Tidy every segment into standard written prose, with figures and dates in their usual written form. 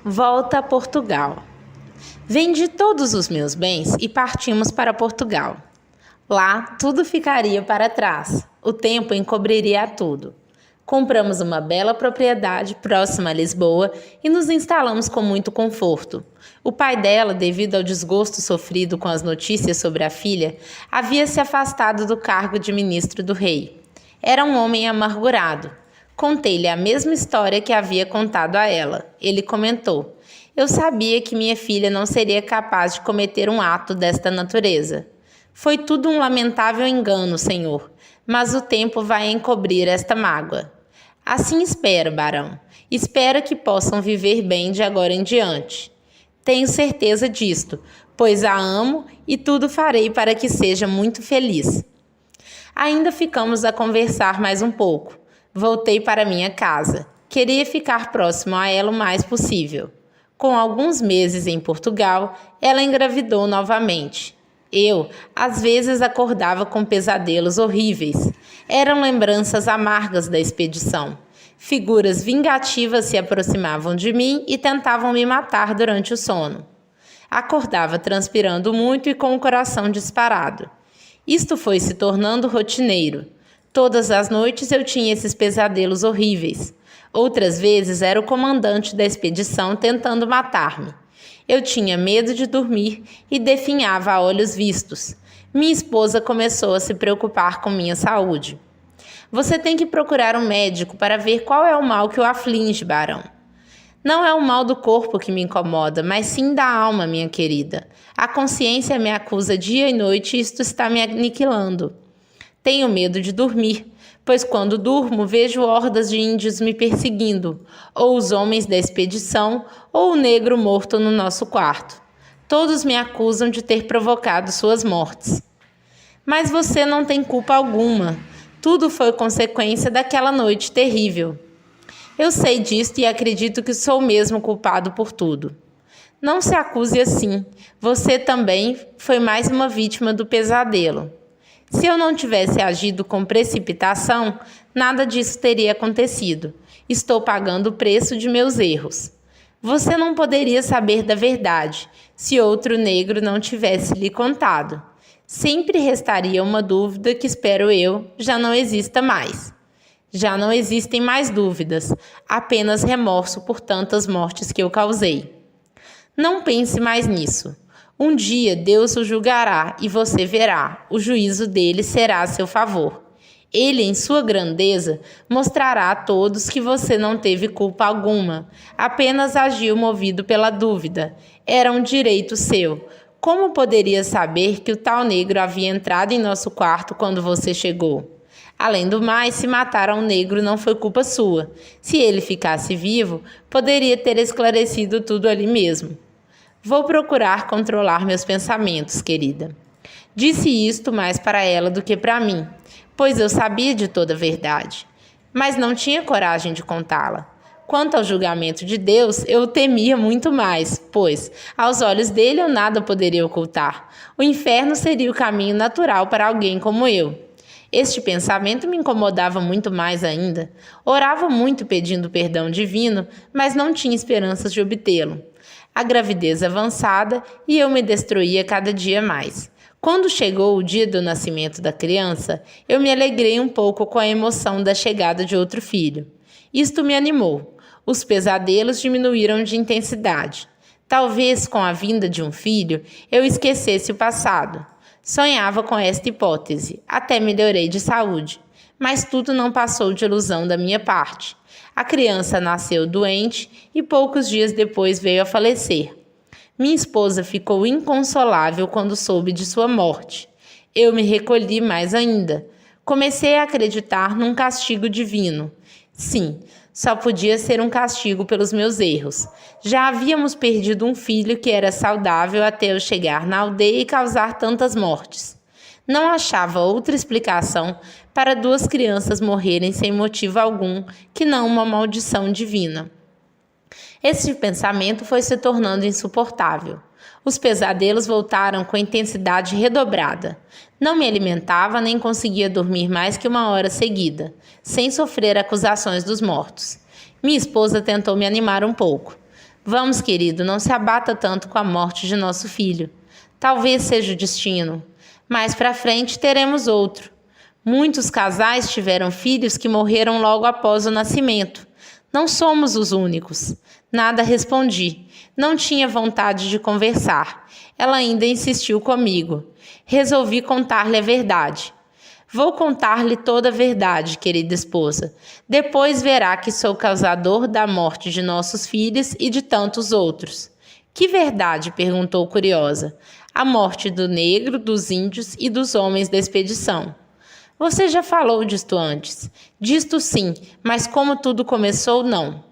Volta a Portugal. Vendi todos os meus bens e partimos para Portugal. Lá, tudo ficaria para trás. O tempo encobriria tudo. Compramos uma bela propriedade próxima a Lisboa e nos instalamos com muito conforto. O pai dela, devido ao desgosto sofrido com as notícias sobre a filha, havia se afastado do cargo de ministro do rei. Era um homem amargurado. Contei-lhe a mesma história que havia contado a ela. Ele comentou: "Eu sabia que minha filha não seria capaz de cometer um ato desta natureza. Foi tudo um lamentável engano, senhor, mas o tempo vai encobrir esta mágoa. Assim espero, barão. Espero que possam viver bem de agora em diante. Tenho certeza disto, pois a amo e tudo farei para que seja muito feliz." Ainda ficamos a conversar mais um pouco. Voltei para minha casa. Queria ficar próximo a ela o mais possível. Com alguns meses em Portugal, ela engravidou novamente. Eu, às vezes, acordava com pesadelos horríveis. Eram lembranças amargas da expedição. Figuras vingativas se aproximavam de mim e tentavam me matar durante o sono. Acordava transpirando muito e com o coração disparado. Isto foi se tornando rotineiro. Todas as noites eu tinha esses pesadelos horríveis. Outras vezes era o comandante da expedição tentando matar-me. Eu tinha medo de dormir e definhava a olhos vistos. Minha esposa começou a se preocupar com minha saúde. "Você tem que procurar um médico para ver qual é o mal que o aflige, barão." "Não é o mal do corpo que me incomoda, mas sim da alma, minha querida. A consciência me acusa dia e noite e isto está me aniquilando. Tenho medo de dormir, pois quando durmo vejo hordas de índios me perseguindo, ou os homens da expedição, ou o negro morto no nosso quarto. Todos me acusam de ter provocado suas mortes." "Mas você não tem culpa alguma. Tudo foi consequência daquela noite terrível." "Eu sei disto e acredito que sou mesmo culpado por tudo." "Não se acuse assim. Você também foi mais uma vítima do pesadelo. Se eu não tivesse agido com precipitação, nada disso teria acontecido. Estou pagando o preço de meus erros. Você não poderia saber da verdade se outro negro não tivesse lhe contado. Sempre restaria uma dúvida que, espero eu, já não exista mais. Já não existem mais dúvidas, apenas remorso por tantas mortes que eu causei. Não pense mais nisso. Um dia Deus o julgará e você verá, o juízo dele será a seu favor. Ele, em sua grandeza, mostrará a todos que você não teve culpa alguma, apenas agiu movido pela dúvida. Era um direito seu. Como poderia saber que o tal negro havia entrado em nosso quarto quando você chegou? Além do mais, se matar a um negro não foi culpa sua. Se ele ficasse vivo, poderia ter esclarecido tudo ali mesmo. Vou procurar controlar meus pensamentos, querida." Disse isto mais para ela do que para mim, pois eu sabia de toda a verdade, mas não tinha coragem de contá-la. Quanto ao julgamento de Deus, eu o temia muito mais, pois, aos olhos dele, eu nada poderia ocultar. O inferno seria o caminho natural para alguém como eu. Este pensamento me incomodava muito mais ainda. Orava muito pedindo perdão divino, mas não tinha esperanças de obtê-lo. A gravidez avançada e eu me destruía cada dia mais. Quando chegou o dia do nascimento da criança, eu me alegrei um pouco com a emoção da chegada de outro filho. Isto me animou. Os pesadelos diminuíram de intensidade. Talvez com a vinda de um filho eu esquecesse o passado. Sonhava com esta hipótese, até melhorei de saúde. Mas tudo não passou de ilusão da minha parte. A criança nasceu doente e poucos dias depois veio a falecer. Minha esposa ficou inconsolável quando soube de sua morte. Eu me recolhi mais ainda. Comecei a acreditar num castigo divino. Sim, só podia ser um castigo pelos meus erros. Já havíamos perdido um filho que era saudável até eu chegar na aldeia e causar tantas mortes. Não achava outra explicação para duas crianças morrerem sem motivo algum que não uma maldição divina. Este pensamento foi se tornando insuportável. Os pesadelos voltaram com intensidade redobrada. Não me alimentava nem conseguia dormir mais que 1 hora seguida, sem sofrer acusações dos mortos. Minha esposa tentou me animar um pouco. Vamos, querido, não se abata tanto com a morte de nosso filho. Talvez seja o destino. Mais para frente teremos outro. Muitos casais tiveram filhos que morreram logo após o nascimento. Não somos os únicos. Nada respondi. Não tinha vontade de conversar. Ela ainda insistiu comigo. Resolvi contar-lhe a verdade. Vou contar-lhe toda a verdade, querida esposa. Depois verá que sou causador da morte de nossos filhos e de tantos outros. Que verdade? Perguntou curiosa. A morte do negro, dos índios e dos homens da expedição. Você já falou disto antes. Disto sim, mas como tudo começou, não.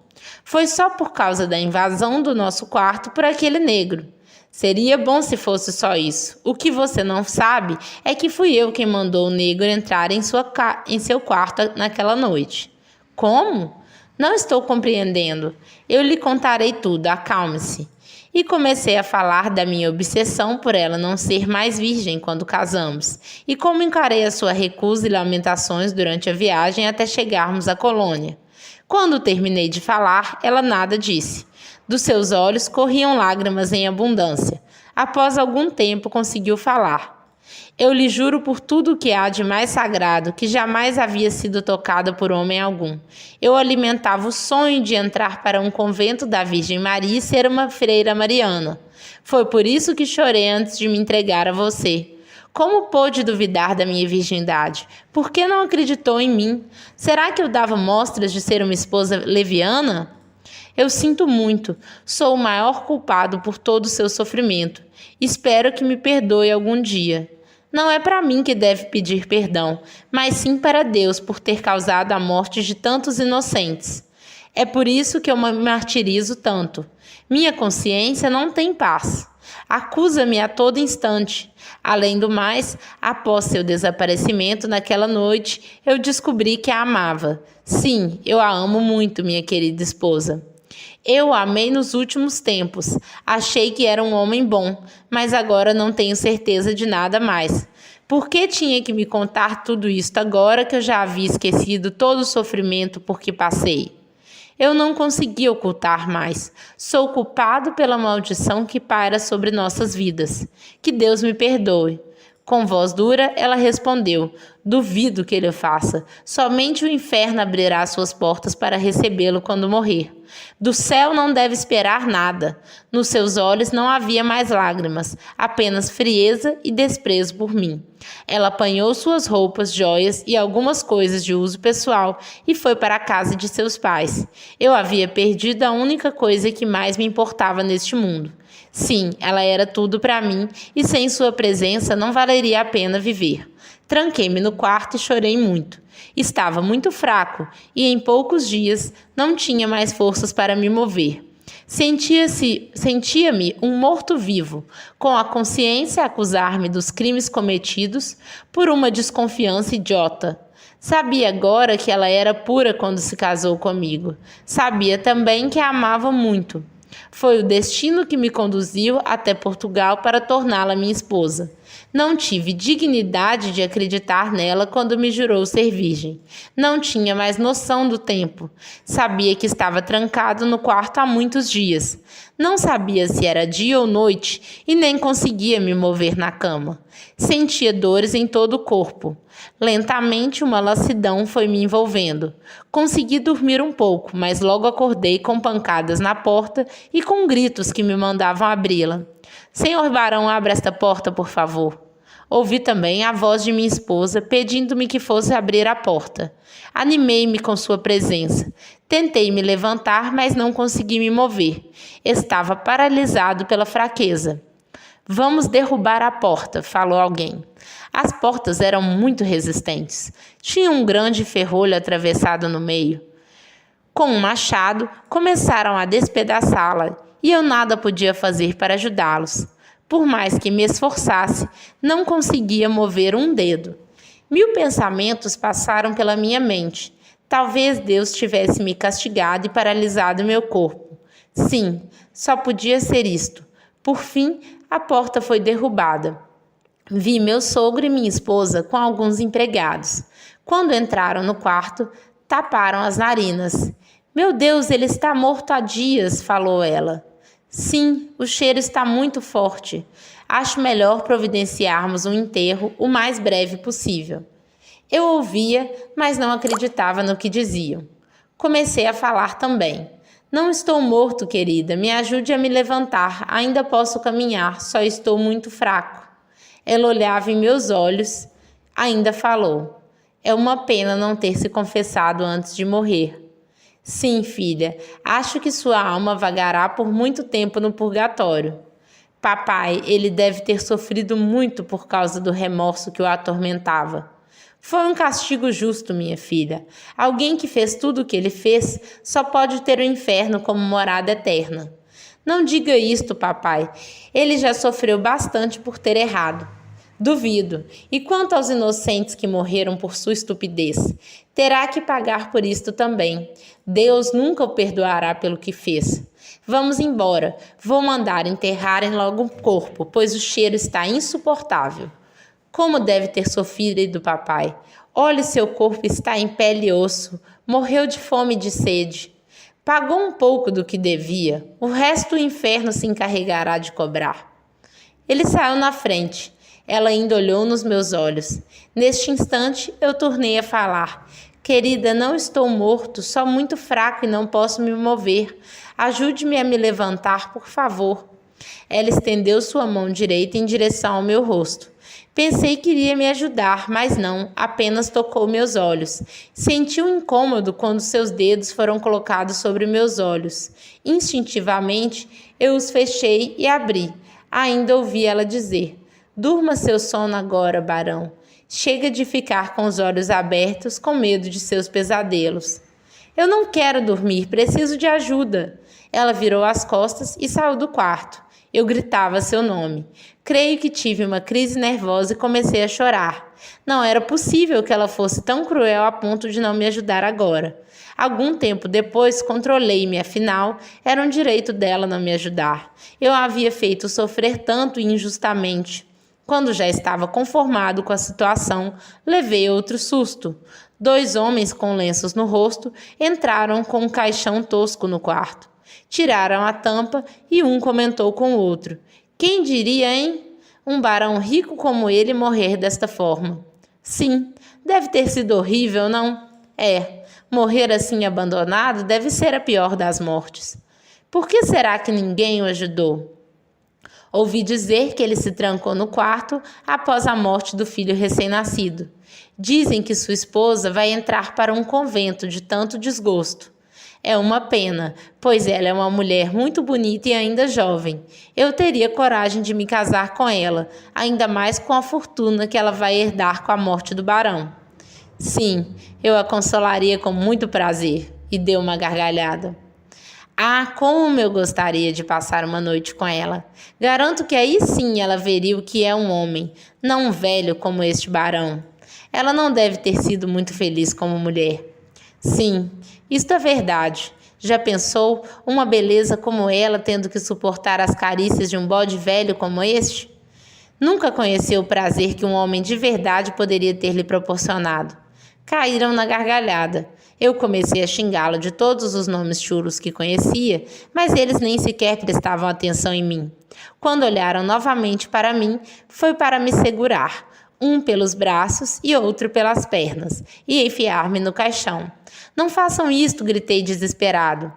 Foi só por causa da invasão do nosso quarto por aquele negro. Seria bom se fosse só isso. O que você não sabe é que fui eu quem mandou o negro entrar em seu quarto naquela noite. Como? Não estou compreendendo. Eu lhe contarei tudo, acalme-se. E comecei a falar da minha obsessão por ela não ser mais virgem quando casamos, e como encarei a sua recusa e lamentações durante a viagem até chegarmos à colônia. Quando terminei de falar, ela nada disse. Dos seus olhos corriam lágrimas em abundância. Após algum tempo conseguiu falar. Eu lhe juro por tudo o que há de mais sagrado que jamais havia sido tocada por homem algum. Eu alimentava o sonho de entrar para um convento da Virgem Maria e ser uma freira mariana. Foi por isso que chorei antes de me entregar a você. Como pôde duvidar da minha virgindade? Por que não acreditou em mim? Será que eu dava mostras de ser uma esposa leviana? Eu sinto muito. Sou o maior culpado por todo o seu sofrimento. Espero que me perdoe algum dia. Não é para mim que deve pedir perdão, mas sim para Deus por ter causado a morte de tantos inocentes. É por isso que eu me martirizo tanto. Minha consciência não tem paz. Acusa-me a todo instante. Além do mais, após seu desaparecimento naquela noite, eu descobri que a amava. Sim, eu a amo muito, minha querida esposa. Eu a amei nos últimos tempos. Achei que era um homem bom, mas agora não tenho certeza de nada mais. Por que tinha que me contar tudo isto agora que eu já havia esquecido todo o sofrimento por que passei? Eu não consegui ocultar mais. Sou culpado pela maldição que paira sobre nossas vidas. Que Deus me perdoe. Com voz dura, ela respondeu: duvido que ele o faça. Somente o inferno abrirá suas portas para recebê-lo quando morrer. Do céu não deve esperar nada. Nos seus olhos não havia mais lágrimas, apenas frieza e desprezo por mim. Ela apanhou suas roupas, joias e algumas coisas de uso pessoal e foi para a casa de seus pais. Eu havia perdido a única coisa que mais me importava neste mundo. Sim, ela era tudo para mim e sem sua presença não valeria a pena viver. Tranquei-me no quarto e chorei muito. Estava muito fraco e em poucos dias não tinha mais forças para me mover. Sentia-me um morto-vivo, com a consciência a acusar-me dos crimes cometidos por uma desconfiança idiota. Sabia agora que ela era pura quando se casou comigo. Sabia também que a amava muito. Foi o destino que me conduziu até Portugal para torná-la minha esposa. Não tive dignidade de acreditar nela quando me jurou ser virgem. Não tinha mais noção do tempo. Sabia que estava trancado no quarto há muitos dias. Não sabia se era dia ou noite e nem conseguia me mover na cama. Sentia dores em todo o corpo. Lentamente uma lassidão foi me envolvendo. Consegui dormir um pouco, mas logo acordei com pancadas na porta e com gritos que me mandavam abri-la. Senhor barão, abra esta porta, por favor. Ouvi também a voz de minha esposa pedindo-me que fosse abrir a porta. Animei-me com sua presença. Tentei me levantar, mas não consegui me mover. Estava paralisado pela fraqueza. Vamos derrubar a porta, falou alguém. As portas eram muito resistentes. Tinha um grande ferrolho atravessado no meio. Com um machado, começaram a despedaçá-la e eu nada podia fazer para ajudá-los. Por mais que me esforçasse, não conseguia mover um dedo. 1000 pensamentos passaram pela minha mente. Talvez Deus tivesse me castigado e paralisado meu corpo. Sim, só podia ser isto. Por fim, a porta foi derrubada. Vi meu sogro e minha esposa com alguns empregados. Quando entraram no quarto, taparam as narinas. Meu Deus, ele está morto há dias, falou ela. Sim, o cheiro está muito forte. Acho melhor providenciarmos um enterro o mais breve possível. Eu ouvia, mas não acreditava no que diziam. Comecei a falar também. Não estou morto, querida. Me ajude a me levantar. Ainda posso caminhar, só estou muito fraco. Ela olhava em meus olhos. Ainda falou. É uma pena não ter se confessado antes de morrer. Sim, filha, acho que sua alma vagará por muito tempo no purgatório. Papai, ele deve ter sofrido muito por causa do remorso que o atormentava. Foi um castigo justo, minha filha. Alguém que fez tudo o que ele fez só pode ter o inferno como morada eterna. Não diga isto, papai. Ele já sofreu bastante por ter errado. Duvido. E quanto aos inocentes que morreram por sua estupidez? Terá que pagar por isto também. Deus nunca o perdoará pelo que fez. Vamos embora. Vou mandar enterrarem logo o corpo, pois o cheiro está insuportável. Como deve ter sofrido, papai. Olhe, seu corpo está em pele e osso. Morreu de fome e de sede. Pagou um pouco do que devia. O resto o inferno se encarregará de cobrar. Ele saiu na frente. Ela ainda olhou nos meus olhos. Neste instante, eu tornei a falar. Querida, não estou morto, só muito fraco e não posso me mover. Ajude-me a me levantar, por favor. Ela estendeu sua mão direita em direção ao meu rosto. Pensei que iria me ajudar, mas não, apenas tocou meus olhos. Senti um incômodo quando seus dedos foram colocados sobre meus olhos. Instintivamente, eu os fechei e abri. Ainda ouvi ela dizer: durma seu sono agora, barão. Chega de ficar com os olhos abertos com medo de seus pesadelos. Eu não quero dormir, preciso de ajuda. Ela virou as costas e saiu do quarto. Eu gritava seu nome. Creio que tive uma crise nervosa e comecei a chorar. Não era possível que ela fosse tão cruel a ponto de não me ajudar agora. Algum tempo depois, controlei-me, afinal, era um direito dela não me ajudar. Eu a havia feito sofrer tanto e injustamente. Quando já estava conformado com a situação, levei outro susto. 2 homens com lenços no rosto entraram com um caixão tosco no quarto. Tiraram a tampa e um comentou com o outro: quem diria, hein? Um barão rico como ele morrer desta forma. Sim, deve ter sido horrível, não? É, morrer assim abandonado deve ser a pior das mortes. Por que será que ninguém o ajudou? Ouvi dizer que ele se trancou no quarto após a morte do filho recém-nascido. Dizem que sua esposa vai entrar para um convento de tanto desgosto. É uma pena, pois ela é uma mulher muito bonita e ainda jovem. Eu teria coragem de me casar com ela, ainda mais com a fortuna que ela vai herdar com a morte do barão. Sim, eu a consolaria com muito prazer, e deu uma gargalhada. Ah, como eu gostaria de passar uma noite com ela. Garanto que aí sim ela veria o que é um homem, não um velho como este barão. Ela não deve ter sido muito feliz como mulher. Sim, isto é verdade. Já pensou uma beleza como ela tendo que suportar as carícias de um bode velho como este? Nunca conheceu o prazer que um homem de verdade poderia ter lhe proporcionado. Caíram na gargalhada. Eu comecei a xingá-lo de todos os nomes chulos que conhecia, mas eles nem sequer prestavam atenção em mim. Quando olharam novamente para mim, foi para me segurar, um pelos braços e outro pelas pernas, e enfiar-me no caixão. Não façam isto, gritei desesperado.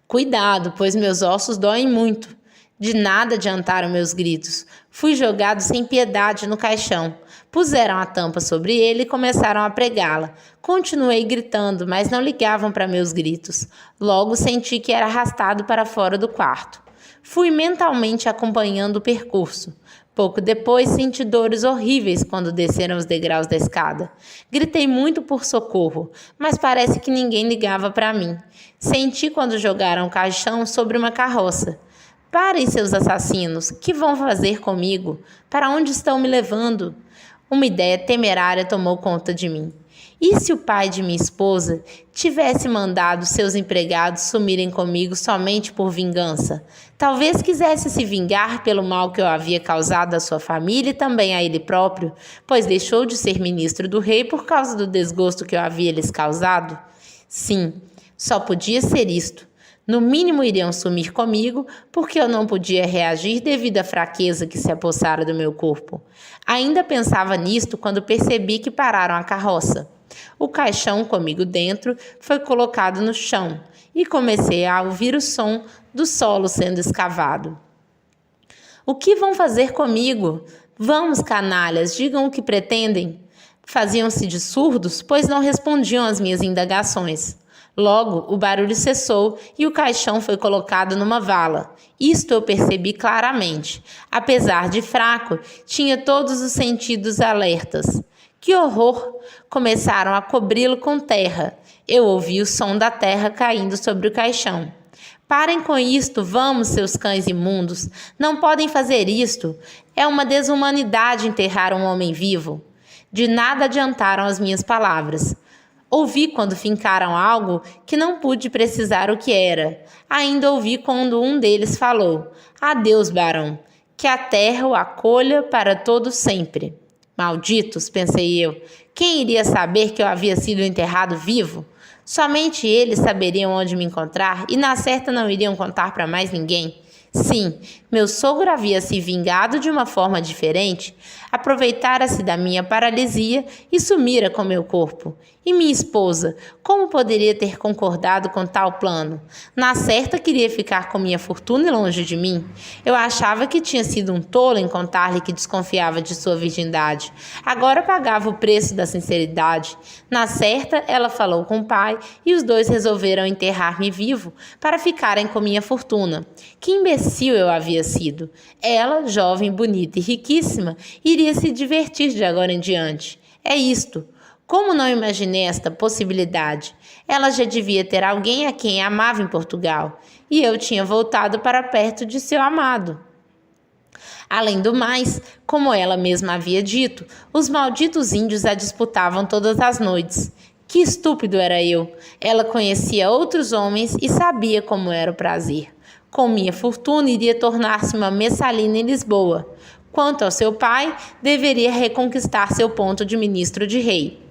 Cuidado, pois meus ossos doem muito. De nada adiantaram meus gritos. Fui jogado sem piedade no caixão. Puseram a tampa sobre ele e começaram a pregá-la. Continuei gritando, mas não ligavam para meus gritos. Logo senti que era arrastado para fora do quarto. Fui mentalmente acompanhando o percurso. Pouco depois senti dores horríveis quando desceram os degraus da escada. Gritei muito por socorro, mas parece que ninguém ligava para mim. Senti quando jogaram o caixão sobre uma carroça. Parem, seus assassinos! Que vão fazer comigo? Para onde estão me levando? Uma ideia temerária tomou conta de mim. E se o pai de minha esposa tivesse mandado seus empregados sumirem comigo somente por vingança? Talvez quisesse se vingar pelo mal que eu havia causado à sua família e também a ele próprio, pois deixou de ser ministro do rei por causa do desgosto que eu havia lhes causado? Sim, Só podia ser isto. No mínimo iriam sumir comigo, porque eu não podia reagir devido à fraqueza que se apossara do meu corpo. Ainda pensava nisto quando percebi que pararam a carroça. O caixão comigo dentro foi colocado no chão e comecei a ouvir o som do solo sendo escavado. O que vão fazer comigo? Vamos, canalhas, digam o que pretendem. Faziam-se de surdos, pois não respondiam às minhas indagações. Logo, o barulho cessou e o caixão foi colocado numa vala. Isto eu percebi claramente. Apesar de fraco, tinha todos os sentidos alertas. Que horror! Começaram a cobri-lo com terra. Eu ouvi o som da terra caindo sobre o caixão. Parem com isto, vamos, seus cães imundos. Não podem fazer isto. É uma desumanidade enterrar um homem vivo. De nada adiantaram as minhas palavras. Ouvi quando fincaram algo que não pude precisar o que era. Ainda ouvi quando um deles falou: adeus, barão, que a terra o acolha para todo sempre. Malditos, pensei eu, quem iria saber que eu havia sido enterrado vivo? Somente eles saberiam onde me encontrar e na certa não iriam contar para mais ninguém. Sim, meu sogro havia se vingado de uma forma diferente, aproveitara-se da minha paralisia e sumira com meu corpo. E minha esposa, como poderia ter concordado com tal plano? Na certa queria ficar com minha fortuna e longe de mim. Eu achava que tinha sido um tolo em contar-lhe que desconfiava de sua virgindade. Agora pagava o preço da sinceridade. Na certa, ela falou com o pai e os dois resolveram enterrar-me vivo para ficarem com minha fortuna. Que imbecil eu havia sido! Ela, jovem, bonita e riquíssima, iria se divertir de agora em diante. É isto. Como não imaginei esta possibilidade? Ela já devia ter alguém a quem amava em Portugal, e eu tinha voltado para perto de seu amado. Além do mais, como ela mesma havia dito, os malditos índios a disputavam todas as noites. Que estúpido era eu! Ela conhecia outros homens e sabia como era o prazer. Com minha fortuna, iria tornar-se uma messalina em Lisboa. Quanto ao seu pai, deveria reconquistar seu ponto de ministro de rei.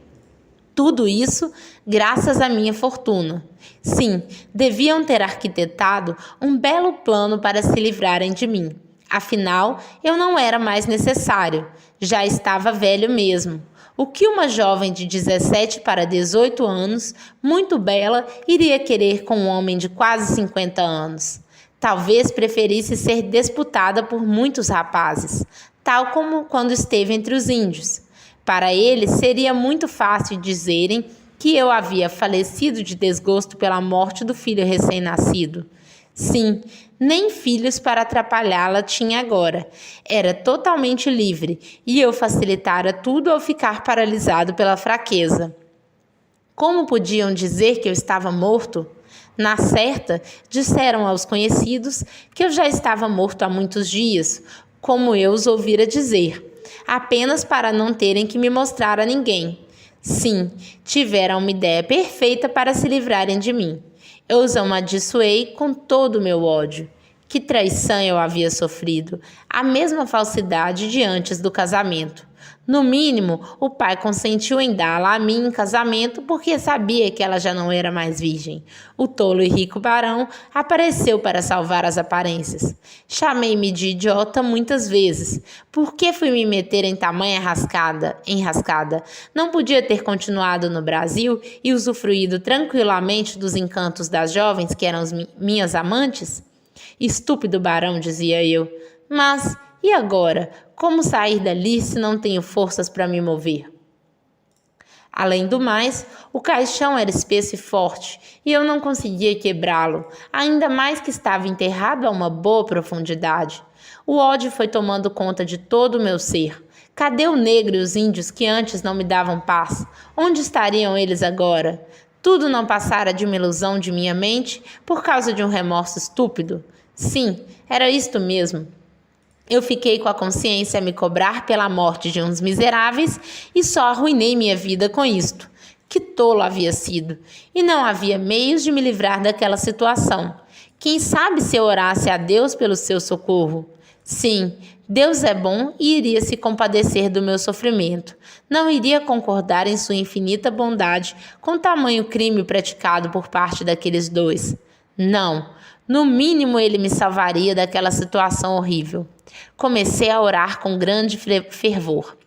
Tudo isso graças à minha fortuna. Sim, deviam ter arquitetado um belo plano para se livrarem de mim. Afinal, eu não era mais necessário. Já estava velho mesmo. O que uma jovem de 17 para 18 anos, muito bela, iria querer com um homem de quase 50 anos? Talvez preferisse ser disputada por muitos rapazes, tal como quando esteve entre os índios. Para eles, seria muito fácil dizerem que eu havia falecido de desgosto pela morte do filho recém-nascido. Sim, nem filhos para atrapalhá-la tinha agora. Era totalmente livre e eu facilitara tudo ao ficar paralisado pela fraqueza. Como podiam dizer que eu estava morto? Na certa, disseram aos conhecidos que eu já estava morto há muitos dias, como eu os ouvira dizer, apenas para não terem que me mostrar a ninguém. Sim, tiveram uma ideia perfeita para se livrarem de mim. Eu os amaldiçoei com todo o meu ódio. Que traição eu havia sofrido, a mesma falsidade de antes do casamento. No mínimo, o pai consentiu em dá-la a mim em casamento porque sabia que ela já não era mais virgem. O tolo e rico barão apareceu para salvar as aparências. Chamei-me de idiota muitas vezes. Por que fui me meter em tamanha enrascada? Não podia ter continuado no Brasil e usufruído tranquilamente dos encantos das jovens que eram minhas amantes? Estúpido barão, dizia eu. Mas, e agora? Como sair dali se não tenho forças para me mover? Além do mais, o caixão era espesso e forte, e eu não conseguia quebrá-lo, ainda mais que estava enterrado a uma boa profundidade. O ódio foi tomando conta de todo o meu ser. Cadê o negro e os índios que antes não me davam paz? Onde estariam eles agora? Tudo não passara de uma ilusão de minha mente por causa de um remorso estúpido? Sim, era isto mesmo. Eu fiquei com a consciência a me cobrar pela morte de uns miseráveis e só arruinei minha vida com isto. Que tolo havia sido! E não havia meios de me livrar daquela situação. Quem sabe se eu orasse a Deus pelo seu socorro? Sim, Deus é bom e iria se compadecer do meu sofrimento. Não iria concordar em sua infinita bondade com tamanho crime praticado por parte daqueles dois. Não, no mínimo ele me salvaria daquela situação horrível. Comecei a orar com grande fervor.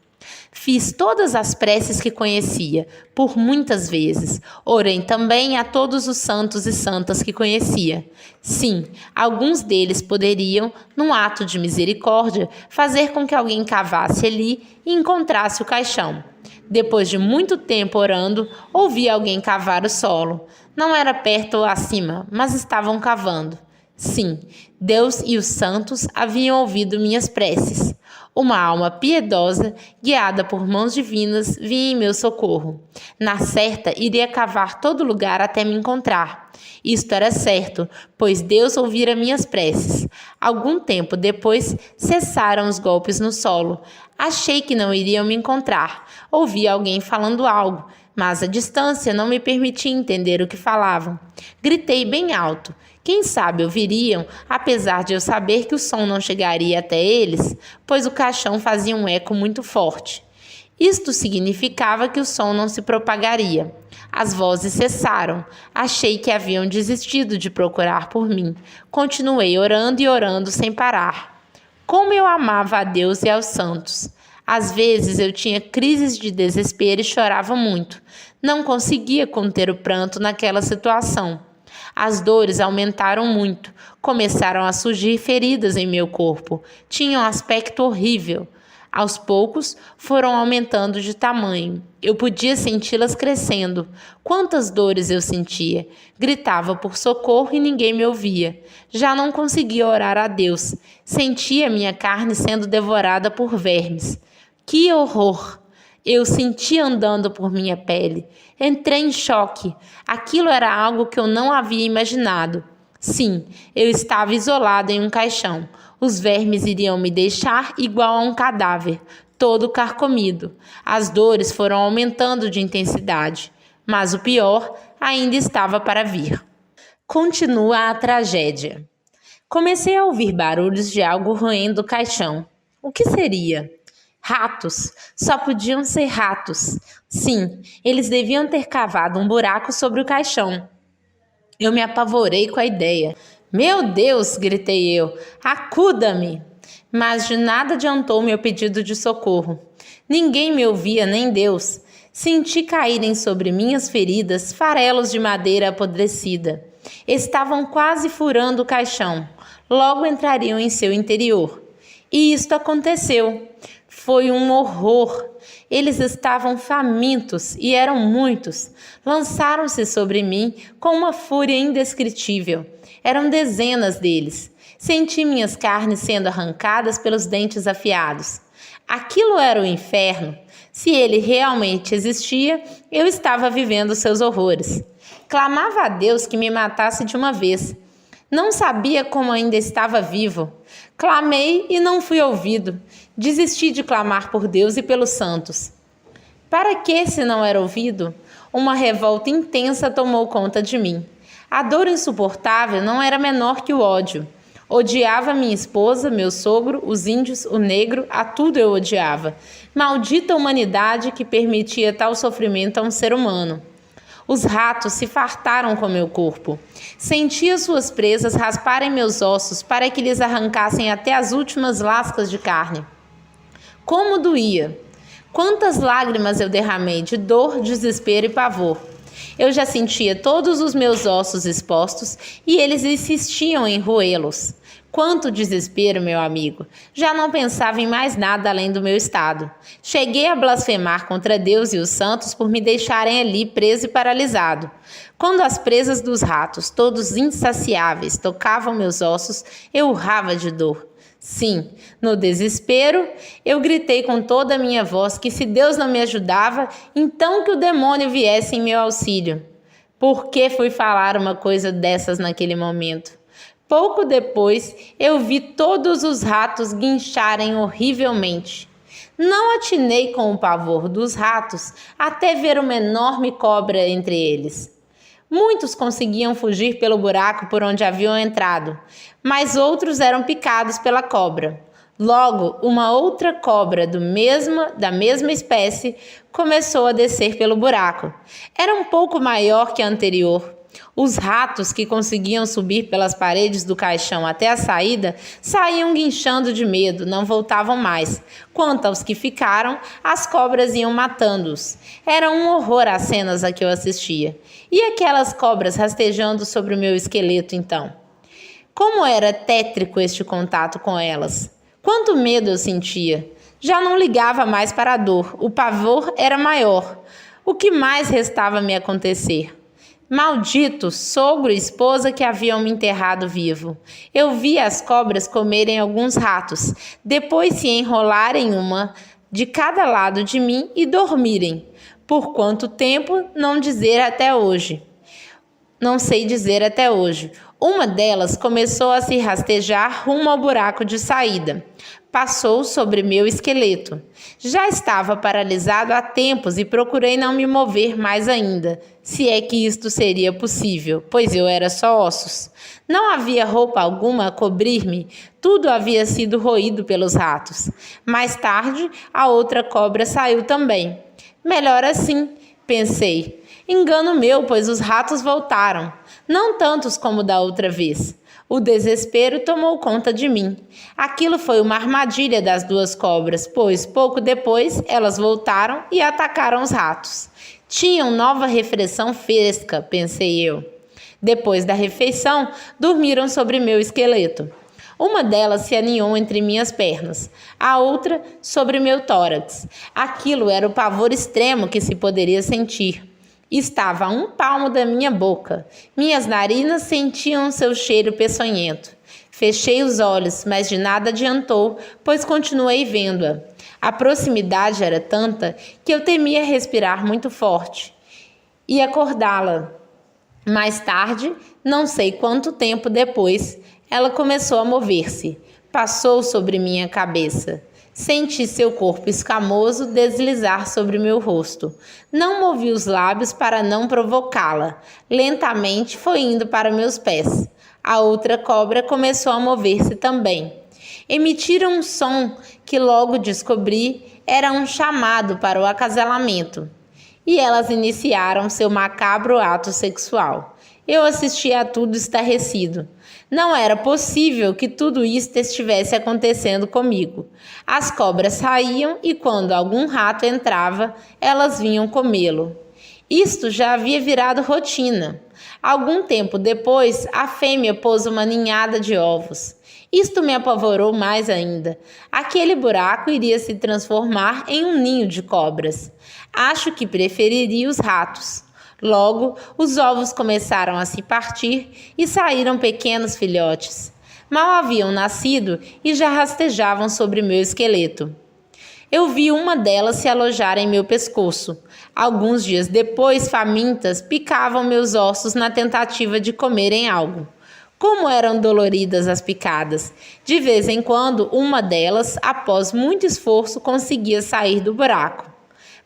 Fiz todas as preces que conhecia, por muitas vezes. Orei também a todos os santos e santas que conhecia. Sim, alguns deles poderiam, num ato de misericórdia, fazer com que alguém cavasse ali e encontrasse o caixão. Depois de muito tempo orando, ouvi alguém cavar o solo. Não era perto ou acima, mas estavam cavando. Sim, Deus e os santos haviam ouvido minhas preces. Uma alma piedosa, guiada por mãos divinas, vinha em meu socorro. Na certa, iria cavar todo lugar até me encontrar. Isto era certo, pois Deus ouvira minhas preces. Algum tempo depois, cessaram os golpes no solo. Achei que não iriam me encontrar. Ouvi alguém falando algo, mas a distância não me permitia entender o que falavam. Gritei bem alto. Quem sabe ouviriam, apesar de eu saber que o som não chegaria até eles, pois o caixão fazia um eco muito forte. Isto significava que o som não se propagaria. As vozes cessaram. Achei que haviam desistido de procurar por mim. Continuei orando e orando sem parar. Como eu amava a Deus e aos santos! Às vezes eu tinha crises de desespero e chorava muito. Não conseguia conter o pranto naquela situação. As dores aumentaram muito. Começaram a surgir feridas em meu corpo. Tinham um aspecto horrível. Aos poucos, foram aumentando de tamanho. Eu podia senti-las crescendo. Quantas dores eu sentia! Gritava por socorro e ninguém me ouvia. Já não conseguia orar a Deus. Sentia minha carne sendo devorada por vermes. Que horror! Eu senti andando por minha pele. Entrei em choque. Aquilo era algo que eu não havia imaginado. Sim, eu estava isolado em um caixão. Os vermes iriam me deixar igual a um cadáver, todo carcomido. As dores foram aumentando de intensidade. Mas o pior ainda estava para vir. Continua a tragédia. Comecei a ouvir barulhos de algo roendo o caixão. O que seria? Ratos. Só podiam ser ratos. Sim, eles deviam ter cavado um buraco sobre o caixão. Eu me apavorei com a ideia. Meu Deus, gritei eu, acuda-me! Mas de nada adiantou meu pedido de socorro. Ninguém me ouvia, nem Deus. Senti caírem sobre minhas feridas farelos de madeira apodrecida. Estavam quase furando o caixão. Logo entrariam em seu interior. E isto aconteceu. Foi um horror. Eles estavam famintos e eram muitos. Lançaram-se sobre mim com uma fúria indescritível. Eram dezenas deles. Senti minhas carnes sendo arrancadas pelos dentes afiados. Aquilo era o inferno. Se ele realmente existia, eu estava vivendo seus horrores. Clamava a Deus que me matasse de uma vez. Não sabia como ainda estava vivo. Clamei e não fui ouvido. Desisti de clamar por Deus e pelos santos. Para que, se não era ouvido? Uma revolta intensa tomou conta de mim. A dor insuportável não era menor que o ódio. Odiava minha esposa, meu sogro, os índios, o negro, a tudo eu odiava. Maldita humanidade que permitia tal sofrimento a um ser humano. Os ratos se fartaram com meu corpo. Sentia suas presas rasparem meus ossos para que lhes arrancassem até as últimas lascas de carne. Como doía! Quantas lágrimas eu derramei de dor, desespero e pavor. Eu já sentia todos os meus ossos expostos e eles insistiam em roê-los. Quanto desespero, meu amigo! Já não pensava em mais nada além do meu estado. Cheguei a blasfemar contra Deus e os santos por me deixarem ali preso e paralisado. Quando as presas dos ratos, todos insaciáveis, tocavam meus ossos, eu urrava de dor. Sim, no desespero, eu gritei com toda a minha voz que se Deus não me ajudava, então que o demônio viesse em meu auxílio. Por que fui falar uma coisa dessas naquele momento? Pouco depois, eu vi todos os ratos guincharem horrivelmente. Não atinei com o pavor dos ratos até ver uma enorme cobra entre eles. Muitos conseguiam fugir pelo buraco por onde haviam entrado, mas outros eram picados pela cobra. Logo, uma outra cobra da mesma espécie começou a descer pelo buraco. Era um pouco maior que a anterior. Os ratos que conseguiam subir pelas paredes do caixão até a saída saíam guinchando de medo, não voltavam mais. Quanto aos que ficaram, as cobras iam matando-os. Era um horror as cenas a que eu assistia. E aquelas cobras rastejando sobre o meu esqueleto, então? Como era tétrico este contato com elas! Quanto medo eu sentia! Já não ligava mais para a dor, o pavor era maior. O que mais restava me acontecer? Maldito sogro e esposa que haviam me enterrado vivo. Eu vi as cobras comerem alguns ratos, depois se enrolarem uma de cada lado de mim e dormirem. Por quanto tempo, não sei dizer até hoje. Uma delas começou a se rastejar rumo ao buraco de saída. Passou sobre meu esqueleto. Já estava paralisado há tempos e procurei não me mover mais ainda, se é que isto seria possível, pois eu era só ossos. Não havia roupa alguma a cobrir-me, tudo havia sido roído pelos ratos. Mais tarde, a outra cobra saiu também. Melhor assim, pensei. Engano meu, pois os ratos voltaram, não tantos como da outra vez. O desespero tomou conta de mim. Aquilo foi uma armadilha das duas cobras, pois pouco depois elas voltaram e atacaram os ratos. Tinham nova refeição fresca, pensei eu. Depois da refeição, dormiram sobre meu esqueleto. Uma delas se aninhou entre minhas pernas, a outra sobre meu tórax. Aquilo era o pavor extremo que se poderia sentir. Estava a um palmo da minha boca. Minhas narinas sentiam seu cheiro peçonhento. Fechei os olhos, mas de nada adiantou, pois continuei vendo-a. A proximidade era tanta que eu temia respirar muito forte e acordá-la. Mais tarde, não sei quanto tempo depois, ela começou a mover-se. Passou sobre minha cabeça. Senti seu corpo escamoso deslizar sobre meu rosto. Não movi os lábios para não provocá-la. Lentamente foi indo para meus pés. A outra cobra começou a mover-se também. Emitiram um som que logo descobri era um chamado para o acasalamento. E elas iniciaram seu macabro ato sexual. Eu assisti a tudo estarrecido. Não era possível que tudo isto estivesse acontecendo comigo. As cobras saíam e quando algum rato entrava, elas vinham comê-lo. Isto já havia virado rotina. Algum tempo depois, a fêmea pôs uma ninhada de ovos. Isto me apavorou mais ainda. Aquele buraco iria se transformar em um ninho de cobras. Acho que preferiria os ratos. Logo, os ovos começaram a se partir e saíram pequenos filhotes. Mal haviam nascido e já rastejavam sobre meu esqueleto. Eu vi uma delas se alojar em meu pescoço. Alguns dias depois, famintas, picavam meus ossos na tentativa de comerem algo. Como eram doloridas as picadas! De vez em quando, uma delas, após muito esforço, conseguia sair do buraco.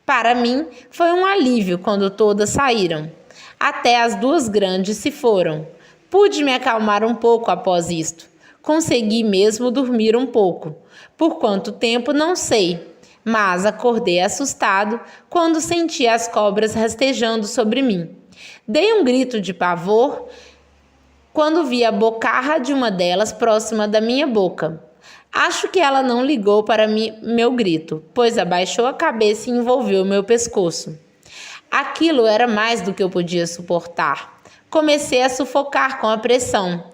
Para mim, foi um alívio quando todas saíram. Até as duas grandes se foram. Pude me acalmar um pouco após isto. Consegui mesmo dormir um pouco. Por quanto tempo, não sei. Mas acordei assustado quando senti as cobras rastejando sobre mim. Dei um grito de pavor quando vi a bocarra de uma delas próxima da minha boca. Acho que ela não ligou para meu grito, pois abaixou a cabeça e envolveu meu pescoço. Aquilo era mais do que eu podia suportar. Comecei a sufocar com a pressão.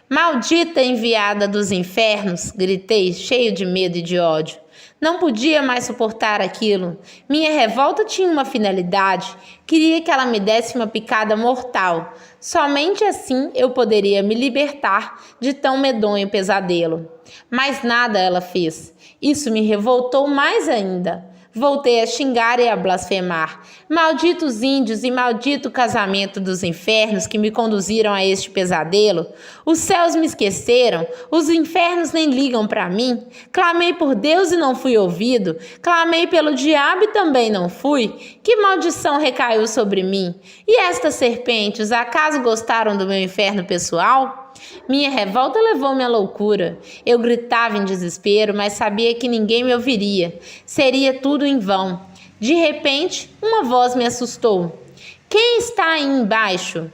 Maldita enviada dos infernos, gritei, cheio de medo e de ódio. Não podia mais suportar aquilo. Minha revolta tinha uma finalidade. Queria que ela me desse uma picada mortal. Somente assim eu poderia me libertar de tão medonho pesadelo. Mas nada ela fez. Isso me revoltou mais ainda. Voltei a xingar e a blasfemar. Malditos índios e maldito casamento dos infernos que me conduziram a este pesadelo. Os céus me esqueceram, os infernos nem ligam para mim. Clamei por Deus e não fui ouvido. Clamei pelo diabo e também não fui. Que maldição recaiu sobre mim? E estas serpentes, acaso gostaram do meu inferno pessoal? Minha revolta levou-me à loucura. Eu gritava em desespero, mas sabia que ninguém me ouviria. Seria tudo em vão. De repente, uma voz me assustou. Quem está aí embaixo?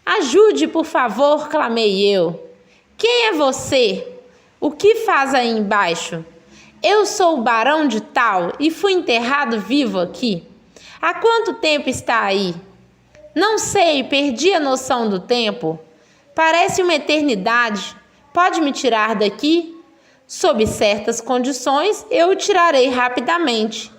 Ajude, por favor, clamei eu. Quem é você? O que faz aí embaixo? Eu sou o barão de tal e fui enterrado vivo aqui. Há quanto tempo está aí? Não sei, perdi a noção do tempo. Parece uma eternidade. Pode me tirar daqui? Sob certas condições, eu o tirarei rapidamente.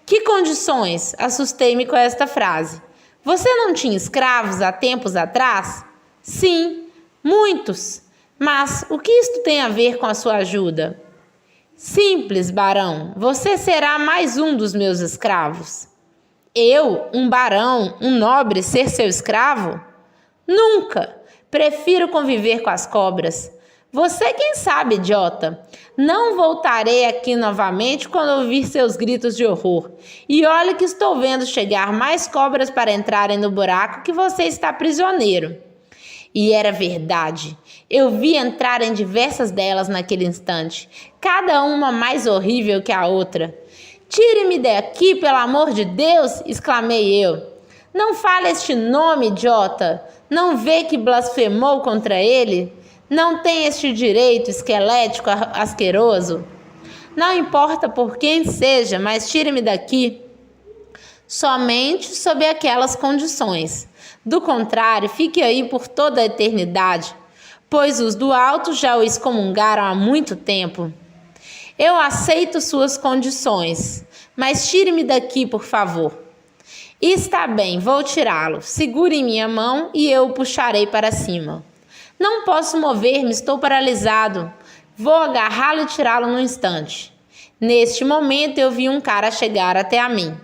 Que condições? Assustei-me com esta frase. Você não tinha escravos há tempos atrás? Sim, muitos. Mas o que isto tem a ver com a sua ajuda? Simples, barão. Você será mais um dos meus escravos. Eu, um barão, um nobre, ser seu escravo? Nunca! Prefiro conviver com as cobras. Você quem sabe, idiota? Não voltarei aqui novamente quando ouvir seus gritos de horror. E olhe que estou vendo chegar mais cobras para entrarem no buraco que você está prisioneiro. E era verdade. Eu vi entrarem diversas delas naquele instante, cada uma mais horrível que a outra. Tire-me daqui, pelo amor de Deus! Exclamei eu. Não fale este nome, idiota! Não vê que blasfemou contra ele? Não tem este direito esquelético asqueroso? Não importa por quem seja, mas tire-me daqui. Somente sob aquelas condições. Do contrário, fique aí por toda a eternidade, pois os do alto já o excomungaram há muito tempo. Eu aceito suas condições, mas tire-me daqui, por favor. Está bem, vou tirá-lo. Segure em minha mão e eu o puxarei para cima. Não posso mover-me, estou paralisado. Vou agarrá-lo e tirá-lo num instante. Neste momento eu vi um cara chegar até a mim.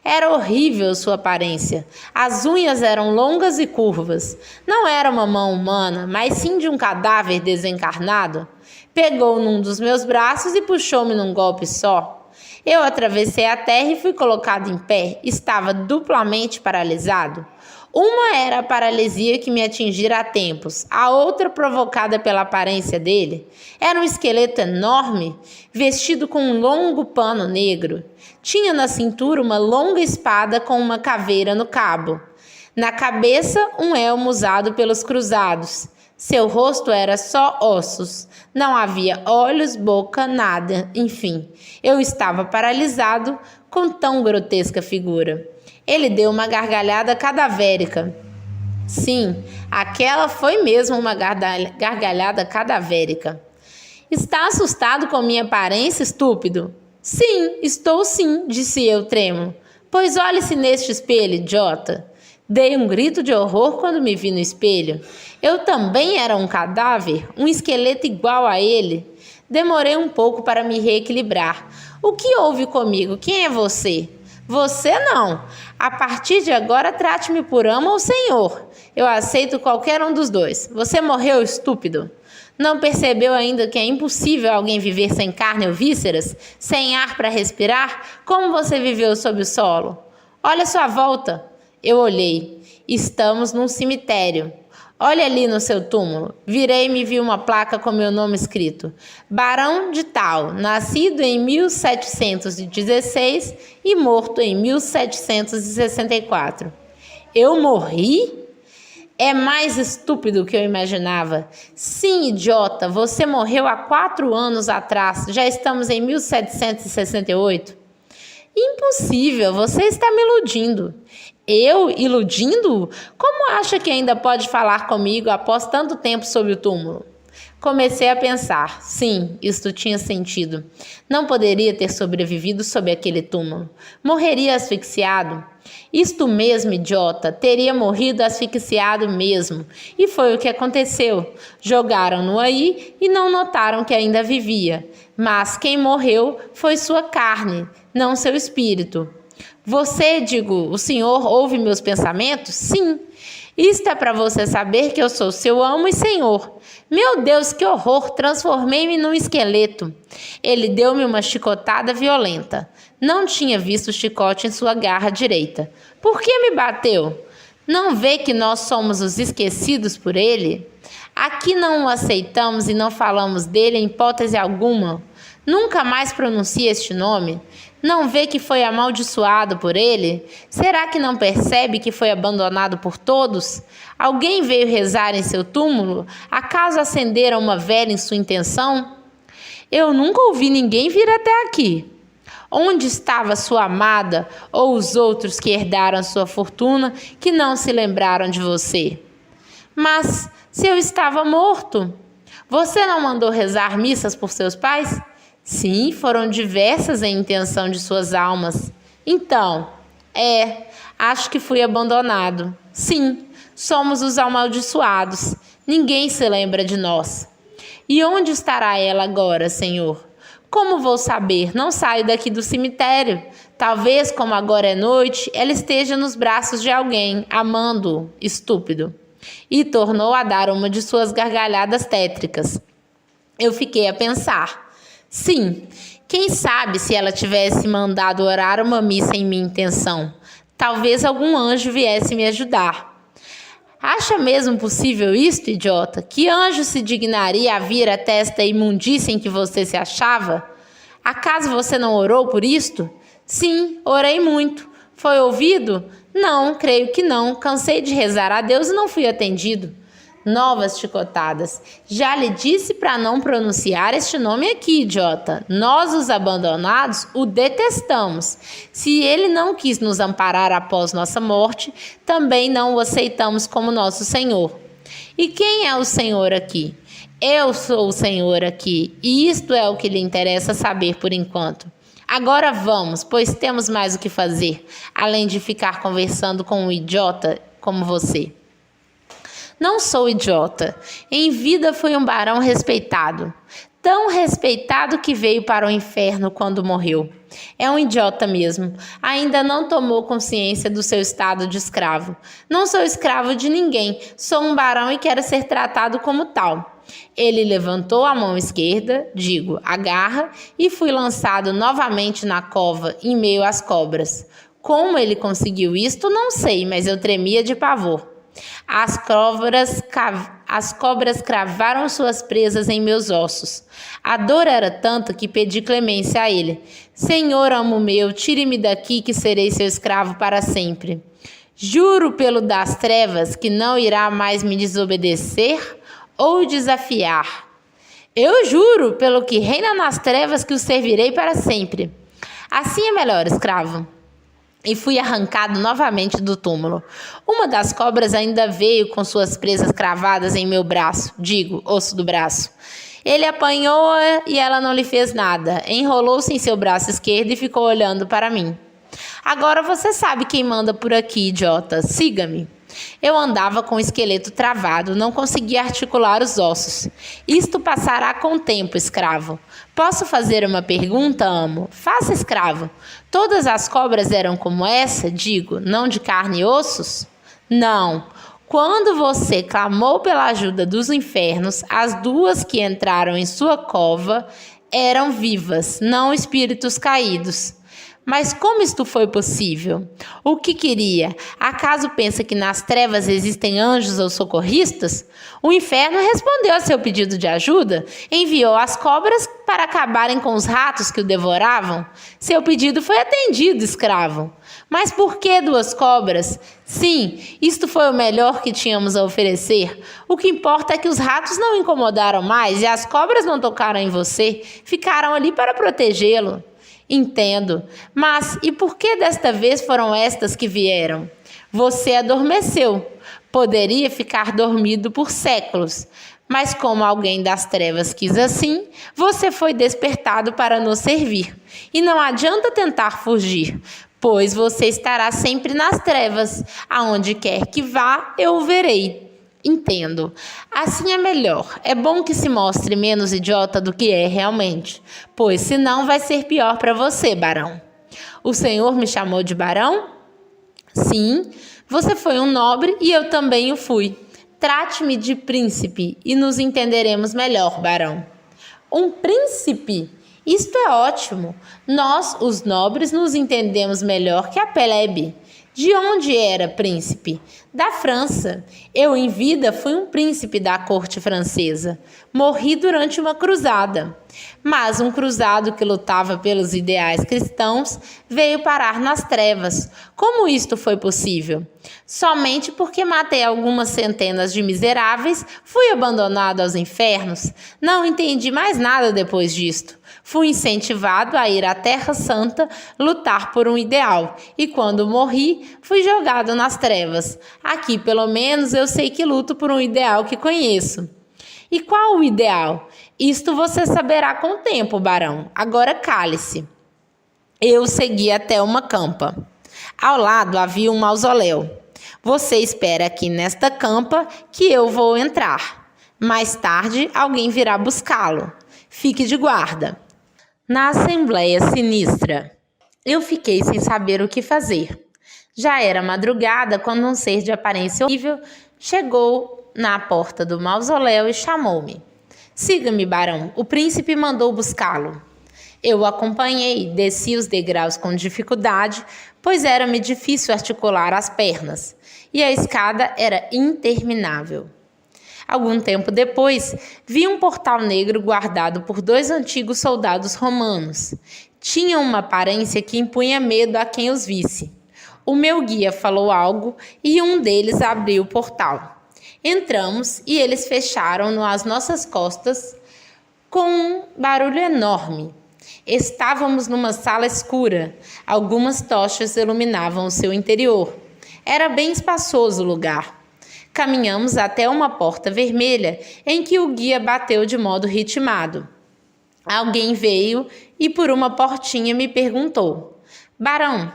Era horrível sua aparência. As unhas eram longas e curvas. Não era uma mão humana, mas sim de um cadáver desencarnado. Pegou num dos meus braços e puxou-me num golpe só. Eu atravessei a terra e fui colocado em pé. Estava duplamente paralisado. Uma era a paralisia que me atingira há tempos, a outra provocada pela aparência dele. Era um esqueleto enorme, vestido com um longo pano negro. Tinha na cintura uma longa espada com uma caveira no cabo. Na cabeça, um elmo usado pelos cruzados. Seu rosto era só ossos. Não havia olhos, boca, nada. Enfim, eu estava paralisado com tão grotesca figura. Ele deu uma gargalhada cadavérica. Sim, aquela foi mesmo uma gargalhada cadavérica. Está assustado com minha aparência, estúpido? Sim, estou sim, disse eu trêmulo. Pois olhe-se neste espelho, idiota. Dei um grito de horror quando me vi no espelho. Eu também era um cadáver, um esqueleto igual a ele. Demorei um pouco para me reequilibrar. O que houve comigo? Quem é você? Você não. A partir de agora, trate-me por ama ou senhor. Eu aceito qualquer um dos dois. Você morreu, estúpido? Não percebeu ainda que é impossível alguém viver sem carne ou vísceras? Sem ar para respirar? Como você viveu sob o solo? Olha à sua volta. Eu olhei. Estamos num cemitério. Olha ali no seu túmulo. Virei-me e vi uma placa com meu nome escrito. Barão de Tal, nascido em 1716 e morto em 1764. Eu morri? É mais estúpido do que eu imaginava. Sim, idiota, você morreu há 4 anos atrás. Já estamos em 1768. Impossível, você está me iludindo. Eu iludindo-o? Como acha que ainda pode falar comigo após tanto tempo sob o túmulo? Comecei a pensar. Sim, isto tinha sentido. Não poderia ter sobrevivido sob aquele túmulo. Morreria asfixiado. Isto mesmo, idiota. Teria morrido asfixiado mesmo. E foi o que aconteceu. Jogaram-no aí e não notaram que ainda vivia. Mas quem morreu foi sua carne, não seu espírito. Você, digo, o senhor ouve meus pensamentos? Sim. Isto é para você saber que eu sou seu amo e senhor. Meu Deus, que horror! Transformei-me num esqueleto. Ele deu-me uma chicotada violenta. Não tinha visto o chicote em sua garra direita. Por que me bateu? Não vê que nós somos os esquecidos por ele? Aqui não o aceitamos e não falamos dele em hipótese alguma. Nunca mais pronuncia este nome? Não vê que foi amaldiçoado por ele? Será que não percebe que foi abandonado por todos? Alguém veio rezar em seu túmulo? Acaso acenderam uma vela em sua intenção? Eu nunca ouvi ninguém vir até aqui. Onde estava sua amada ou os outros que herdaram sua fortuna que não se lembraram de você? Mas se eu estava morto, você não mandou rezar missas por seus pais? Sim, foram diversas em intenção de suas almas. Então, acho que fui abandonado. Sim, somos os amaldiçoados. Ninguém se lembra de nós. E onde estará ela agora, Senhor? Como vou saber? Não saio daqui do cemitério. Talvez, como agora é noite, ela esteja nos braços de alguém, amando-o, estúpido. E tornou a dar uma de suas gargalhadas tétricas. Eu fiquei a pensar. Sim, quem sabe se ela tivesse mandado orar uma missa em minha intenção. Talvez algum anjo viesse me ajudar. Acha mesmo possível isto, idiota? Que anjo se dignaria a vir até esta imundícia em que você se achava? Acaso você não orou por isto? Sim, orei muito. Foi ouvido? Não, creio que não. Cansei de rezar a Deus e não fui atendido. Novas chicotadas. Já lhe disse para não pronunciar este nome aqui, idiota. Nós, os abandonados, o detestamos. Se ele não quis nos amparar após nossa morte, também não o aceitamos como nosso Senhor. E quem é o Senhor aqui? Eu sou o Senhor aqui, e isto é o que lhe interessa saber por enquanto. Agora vamos, pois temos mais o que fazer, além de ficar conversando com um idiota como você. Não sou idiota. Em vida fui um barão respeitado. Tão respeitado que veio para o inferno quando morreu. É um idiota mesmo. Ainda não tomou consciência do seu estado de escravo. Não sou escravo de ninguém. Sou um barão e quero ser tratado como tal. Ele levantou a mão esquerda, a garra, e fui lançado novamente na cova, em meio às cobras. Como ele conseguiu isto, não sei, mas eu tremia de pavor. As cobras cravaram suas presas em meus ossos. A dor era tanta que pedi clemência a ele. Senhor, amo meu, tire-me daqui que serei seu escravo para sempre. Juro pelo das trevas que não irá mais me desobedecer ou desafiar. Eu juro pelo que reina nas trevas que o servirei para sempre. Assim é melhor, escravo. E fui arrancado novamente do túmulo. Uma das cobras ainda veio com suas presas cravadas em meu braço, osso do braço. Ele apanhou-a e ela não lhe fez nada. Enrolou-se em seu braço esquerdo e ficou olhando para mim. Agora você sabe quem manda por aqui, idiota. Siga-me. Eu andava com o esqueleto travado, não conseguia articular os ossos. Isto passará com o tempo, escravo. Posso fazer uma pergunta, amo? Faça, escravo. Todas as cobras eram como essa, não de carne e ossos? Não. Quando você clamou pela ajuda dos infernos, as duas que entraram em sua cova eram vivas, não espíritos caídos. Mas como isto foi possível? O que queria? Acaso pensa que nas trevas existem anjos ou socorristas? O inferno respondeu a seu pedido de ajuda, enviou as cobras para acabarem com os ratos que o devoravam. Seu pedido foi atendido, escravo. Mas por que 2 cobras? Sim, isto foi o melhor que tínhamos a oferecer. O que importa é que os ratos não incomodaram mais e as cobras não tocaram em você, ficaram ali para protegê-lo. Entendo, mas e por que desta vez foram estas que vieram? Você adormeceu. Poderia ficar dormido por séculos, mas como alguém das trevas quis assim, você foi despertado para nos servir. E não adianta tentar fugir, pois você estará sempre nas trevas. Aonde quer que vá, eu o verei. Entendo. Assim é melhor. É bom que se mostre menos idiota do que é realmente, pois senão vai ser pior para você, barão. O senhor me chamou de barão? Sim, você foi um nobre e eu também o fui. Trate-me de príncipe e nos entenderemos melhor, barão. Um príncipe? Isto é ótimo. Nós, os nobres, nos entendemos melhor que a plebe. De onde era, príncipe? Da França. Eu, em vida, fui um príncipe da corte francesa. Morri durante uma cruzada. Mas um cruzado que lutava pelos ideais cristãos veio parar nas trevas. Como isto foi possível? Somente porque matei algumas centenas de miseráveis, fui abandonado aos infernos. Não entendi mais nada depois disto. Fui incentivado a ir à Terra Santa lutar por um ideal, e quando morri, fui jogado nas trevas. Aqui, pelo menos, eu sei que luto por um ideal que conheço. E qual o ideal? Isto você saberá com o tempo, barão. Agora cale-se. Eu segui até uma campa. Ao lado havia um mausoléu. Você espera aqui nesta campa que eu vou entrar. Mais tarde, alguém virá buscá-lo. Fique de guarda. Na Assembleia Sinistra, eu fiquei sem saber o que fazer. Já era madrugada quando um ser de aparência horrível chegou na porta do mausoléu e chamou-me. Siga-me, barão, o príncipe mandou buscá-lo. Eu o acompanhei, desci os degraus com dificuldade, pois era-me difícil articular as pernas, e a escada era interminável. Algum tempo depois, vi um portal negro guardado por 2 antigos soldados romanos. Tinham uma aparência que impunha medo a quem os visse. O meu guia falou algo e um deles abriu o portal. Entramos e eles fecharam-no às nossas costas com um barulho enorme. Estávamos numa sala escura. Algumas tochas iluminavam o seu interior. Era bem espaçoso o lugar. Caminhamos até uma porta vermelha em que o guia bateu de modo ritmado. Alguém veio e por uma portinha me perguntou: Barão,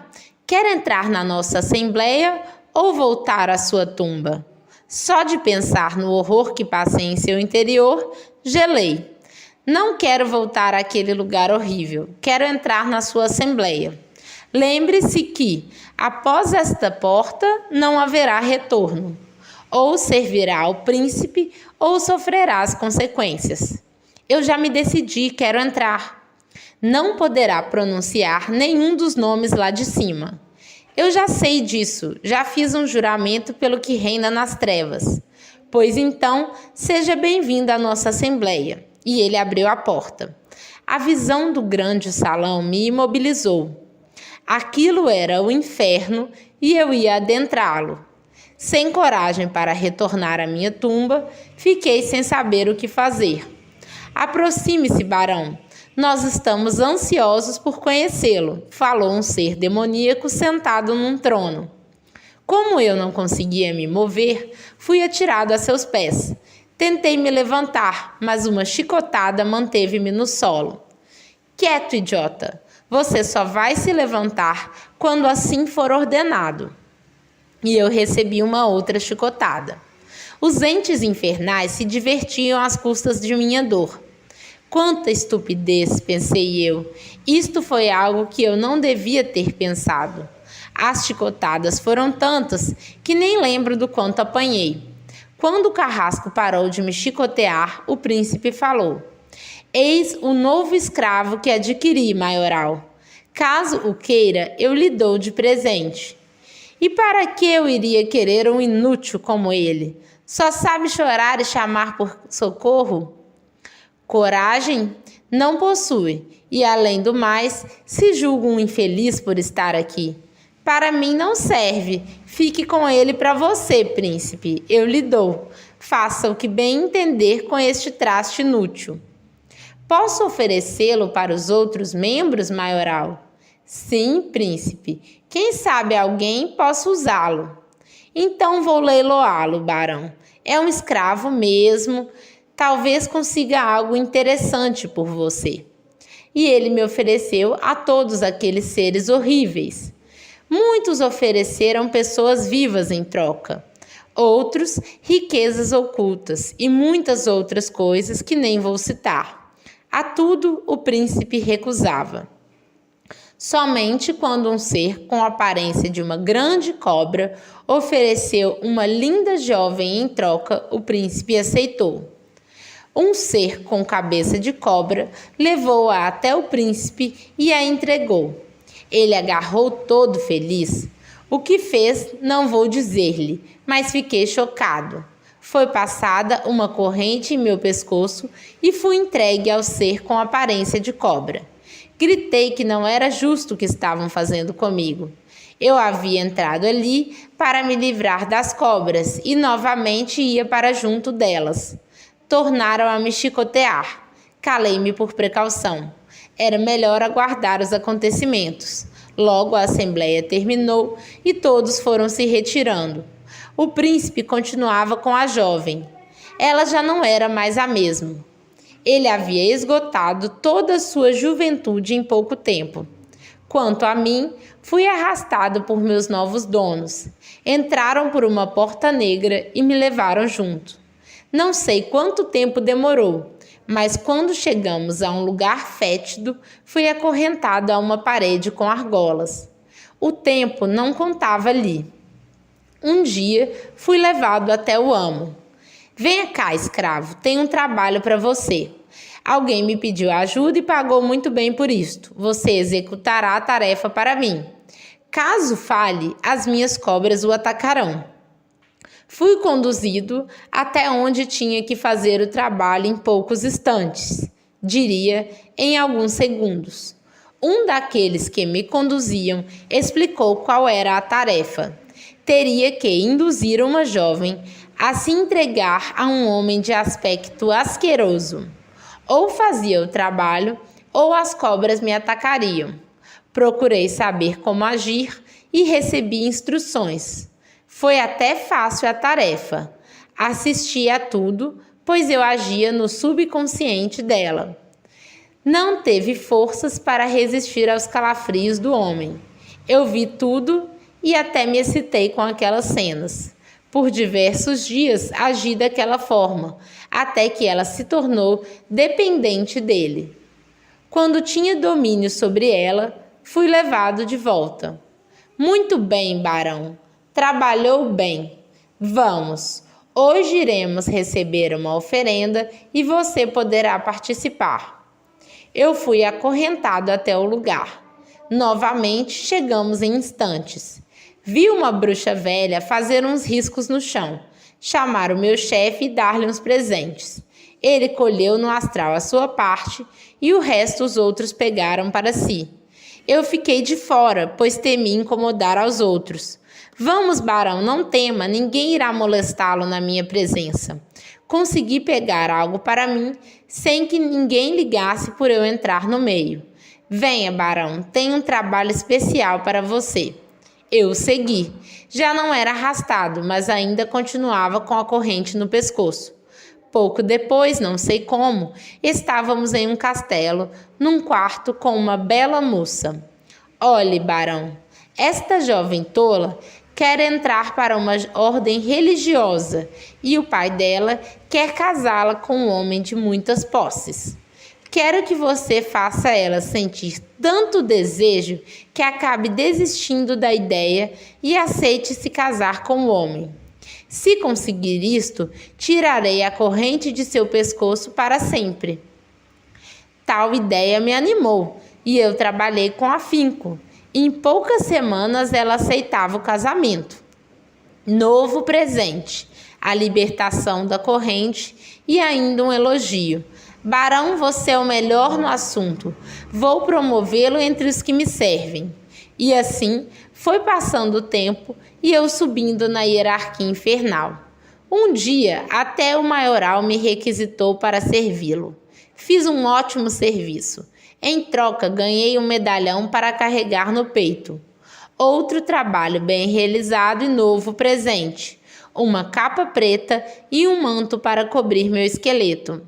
quer entrar na nossa assembleia ou voltar à sua tumba? Só de pensar no horror que passei em seu interior, gelei. Não quero voltar àquele lugar horrível. Quero entrar na sua assembleia. Lembre-se que, após esta porta, não haverá retorno. Ou servirá ao príncipe, ou sofrerá as consequências. Eu já me decidi, quero entrar. Não poderá pronunciar nenhum dos nomes lá de cima. Eu já sei disso, já fiz um juramento pelo que reina nas trevas. Pois então, seja bem-vindo à nossa assembleia. E ele abriu a porta. A visão do grande salão me imobilizou. Aquilo era o inferno e eu ia adentrá-lo. Sem coragem para retornar à minha tumba, fiquei sem saber o que fazer. Aproxime-se, barão. Nós estamos ansiosos por conhecê-lo, falou um ser demoníaco sentado num trono. Como eu não conseguia me mover, fui atirado a seus pés. Tentei me levantar, mas uma chicotada manteve-me no solo. Quieto, idiota! Você só vai se levantar quando assim for ordenado. E eu recebi uma outra chicotada. Os entes infernais se divertiam às custas de minha dor. Quanta estupidez, pensei eu. Isto foi algo que eu não devia ter pensado. As chicotadas foram tantas que nem lembro do quanto apanhei. Quando o carrasco parou de me chicotear, o príncipe falou: Eis o novo escravo que adquiri, maioral. Caso o queira, eu lhe dou de presente. E para que eu iria querer um inútil como ele? Só sabe chorar e chamar por socorro? Coragem não possui, e além do mais, se julga um infeliz por estar aqui. Para mim não serve. Fique com ele para você, príncipe. Eu lhe dou. Faça o que bem entender com este traste inútil. Posso oferecê-lo para os outros membros, maioral? Sim, príncipe. Quem sabe alguém possa usá-lo. Então vou leiloá-lo, barão. É um escravo mesmo. Talvez consiga algo interessante por você. E ele me ofereceu a todos aqueles seres horríveis. Muitos ofereceram pessoas vivas em troca. Outros, riquezas ocultas e muitas outras coisas que nem vou citar. A tudo o príncipe recusava. Somente quando um ser com a aparência de uma grande cobra ofereceu uma linda jovem em troca, o príncipe aceitou. Um ser com cabeça de cobra levou-a até o príncipe e a entregou. Ele agarrou todo feliz. O que fez, não vou dizer-lhe, mas fiquei chocado. Foi passada uma corrente em meu pescoço e fui entregue ao ser com aparência de cobra. Gritei que não era justo o que estavam fazendo comigo. Eu havia entrado ali para me livrar das cobras e novamente ia para junto delas. Tornaram a me chicotear. Calei-me por precaução. Era melhor aguardar os acontecimentos. Logo a assembleia terminou e todos foram se retirando. O príncipe continuava com a jovem. Ela já não era mais a mesma. Ele havia esgotado toda a sua juventude em pouco tempo. Quanto a mim, fui arrastado por meus novos donos. Entraram por uma porta negra e me levaram junto. Não sei quanto tempo demorou, mas quando chegamos a um lugar fétido, fui acorrentado a uma parede com argolas. O tempo não contava ali. Um dia, fui levado até o amo. Venha cá, escravo, tenho um trabalho para você. Alguém me pediu ajuda e pagou muito bem por isto. Você executará a tarefa para mim. Caso falhe, as minhas cobras o atacarão. Fui conduzido até onde tinha que fazer o trabalho em poucos instantes, diria em alguns segundos. Um daqueles que me conduziam explicou qual era a tarefa. Teria que induzir uma jovem a se entregar a um homem de aspecto asqueroso. Ou fazia o trabalho, ou as cobras me atacariam. Procurei saber como agir e recebi instruções. Foi até fácil a tarefa. Assisti a tudo, pois eu agia no subconsciente dela. Não teve forças para resistir aos calafrios do homem. Eu vi tudo e até me excitei com aquelas cenas. Por diversos dias agi daquela forma, até que ela se tornou dependente dele. Quando tinha domínio sobre ela, fui levado de volta. Muito bem, barão. Trabalhou bem. Vamos, hoje iremos receber uma oferenda e você poderá participar. Eu fui acorrentado até o lugar. Novamente chegamos em instantes. Vi uma bruxa velha fazer uns riscos no chão, chamar o meu chefe e dar-lhe uns presentes. Ele colheu no astral a sua parte e o resto os outros pegaram para si. Eu fiquei de fora, pois temi incomodar aos outros. Vamos, barão, não tema, ninguém irá molestá-lo na minha presença. Consegui pegar algo para mim, sem que ninguém ligasse por eu entrar no meio. Venha, barão, tenho um trabalho especial para você. Eu o segui. Já não era arrastado, mas ainda continuava com a corrente no pescoço. Pouco depois, não sei como, estávamos em um castelo, num quarto com uma bela moça. Olhe, barão, esta jovem tola quer entrar para uma ordem religiosa e o pai dela quer casá-la com um homem de muitas posses. Quero que você faça ela sentir tanto desejo que acabe desistindo da ideia e aceite se casar com o homem. Se conseguir isto, tirarei a corrente de seu pescoço para sempre. Tal ideia me animou e eu trabalhei com afinco. Em poucas semanas ela aceitava o casamento. Novo presente, a libertação da corrente e ainda um elogio. Barão, você é o melhor no assunto. Vou promovê-lo entre os que me servem. E assim foi passando o tempo e eu subindo na hierarquia infernal. Um dia, até o maioral me requisitou para servi-lo. Fiz um ótimo serviço. Em troca, ganhei um medalhão para carregar no peito. Outro trabalho bem realizado e novo presente. Uma capa preta e um manto para cobrir meu esqueleto.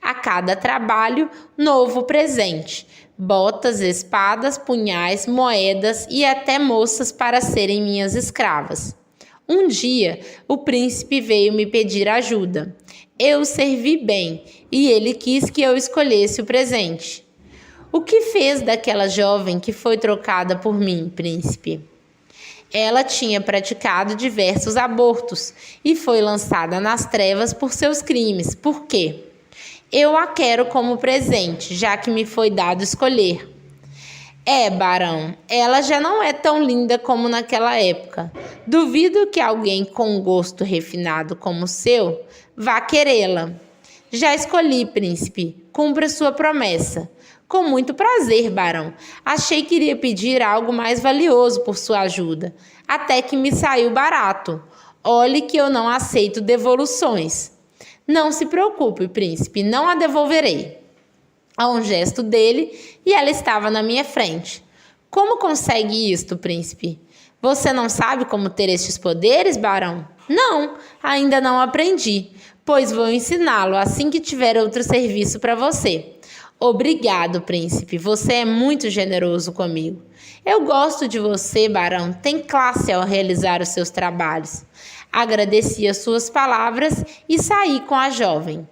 A cada trabalho, novo presente. Botas, espadas, punhais, moedas e até moças para serem minhas escravas. Um dia, o príncipe veio me pedir ajuda. Eu o servi bem e ele quis que eu escolhesse o presente. O que fez daquela jovem que foi trocada por mim, príncipe? Ela tinha praticado diversos abortos e foi lançada nas trevas por seus crimes. Por quê? Eu a quero como presente, já que me foi dado escolher. É, barão, ela já não é tão linda como naquela época. Duvido que alguém com um gosto refinado como o seu vá querê-la. Já escolhi, príncipe. Cumpra sua promessa. Com muito prazer, barão. Achei que iria pedir algo mais valioso por sua ajuda, até que me saiu barato. Olhe que eu não aceito devoluções. Não se preocupe, príncipe, não a devolverei. A um gesto dele, e ela estava na minha frente. Como consegue isto, príncipe? Você não sabe como ter estes poderes, barão? Não, ainda não aprendi, pois vou ensiná-lo assim que tiver outro serviço para você. Obrigado, príncipe, você é muito generoso comigo. Eu gosto de você, barão, tem classe ao realizar os seus trabalhos. Agradeci as suas palavras e saí com a jovem.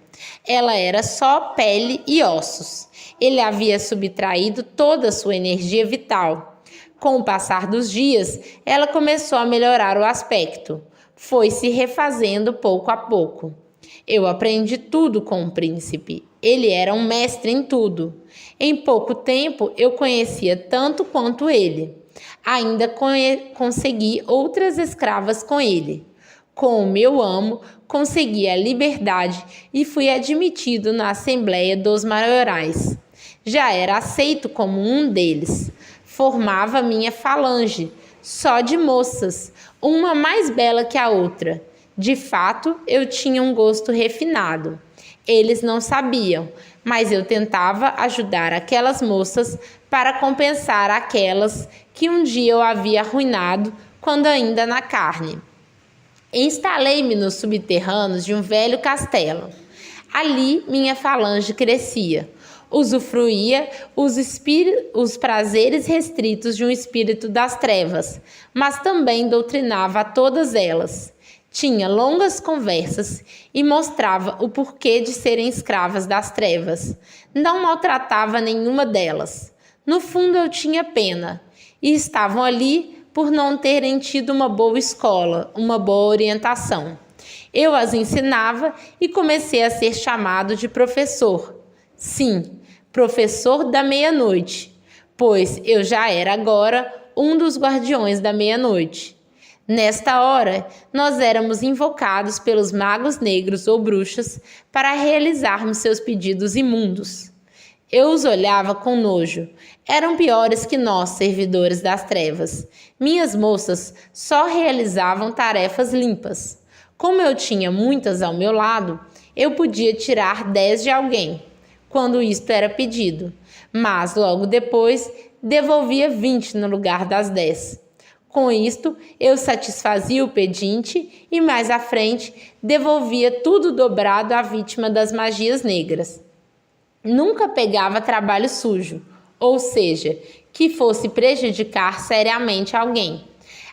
Ela era só pele e ossos. Ele havia subtraído toda a sua energia vital. Com o passar dos dias, ela começou a melhorar o aspecto. Foi se refazendo pouco a pouco. Eu aprendi tudo com o príncipe. Ele era um mestre em tudo. Em pouco tempo, eu conhecia tanto quanto ele. Ainda consegui outras escravas com ele. Com o meu amo, consegui a liberdade e fui admitido na Assembleia dos Maiorais. Já era aceito como um deles. Formava minha falange, só de moças, uma mais bela que a outra. De fato, eu tinha um gosto refinado. Eles não sabiam, mas eu tentava ajudar aquelas moças para compensar aquelas que um dia eu havia arruinado quando ainda na carne. Instalei-me nos subterrâneos de um velho castelo. Ali minha falange crescia. Usufruía os prazeres restritos de um espírito das trevas, mas também doutrinava a todas elas. Tinha longas conversas e mostrava o porquê de serem escravas das trevas. Não maltratava nenhuma delas. No fundo eu tinha pena, e estavam ali por não terem tido uma boa escola, uma boa orientação. Eu as ensinava e comecei a ser chamado de professor. Sim, professor da meia-noite, pois eu já era agora um dos guardiões da meia-noite. Nesta hora, nós éramos invocados pelos magos negros ou bruxas para realizarmos seus pedidos imundos. Eu os olhava com nojo. Eram piores que nós, servidores das trevas. Minhas moças só realizavam tarefas limpas. Como eu tinha muitas ao meu lado, eu podia tirar 10 de alguém, quando isto era pedido, mas logo depois devolvia 20 no lugar das 10. Com isto, eu satisfazia o pedinte e mais à frente devolvia tudo dobrado à vítima das magias negras. Nunca pegava trabalho sujo, ou seja, que fosse prejudicar seriamente alguém.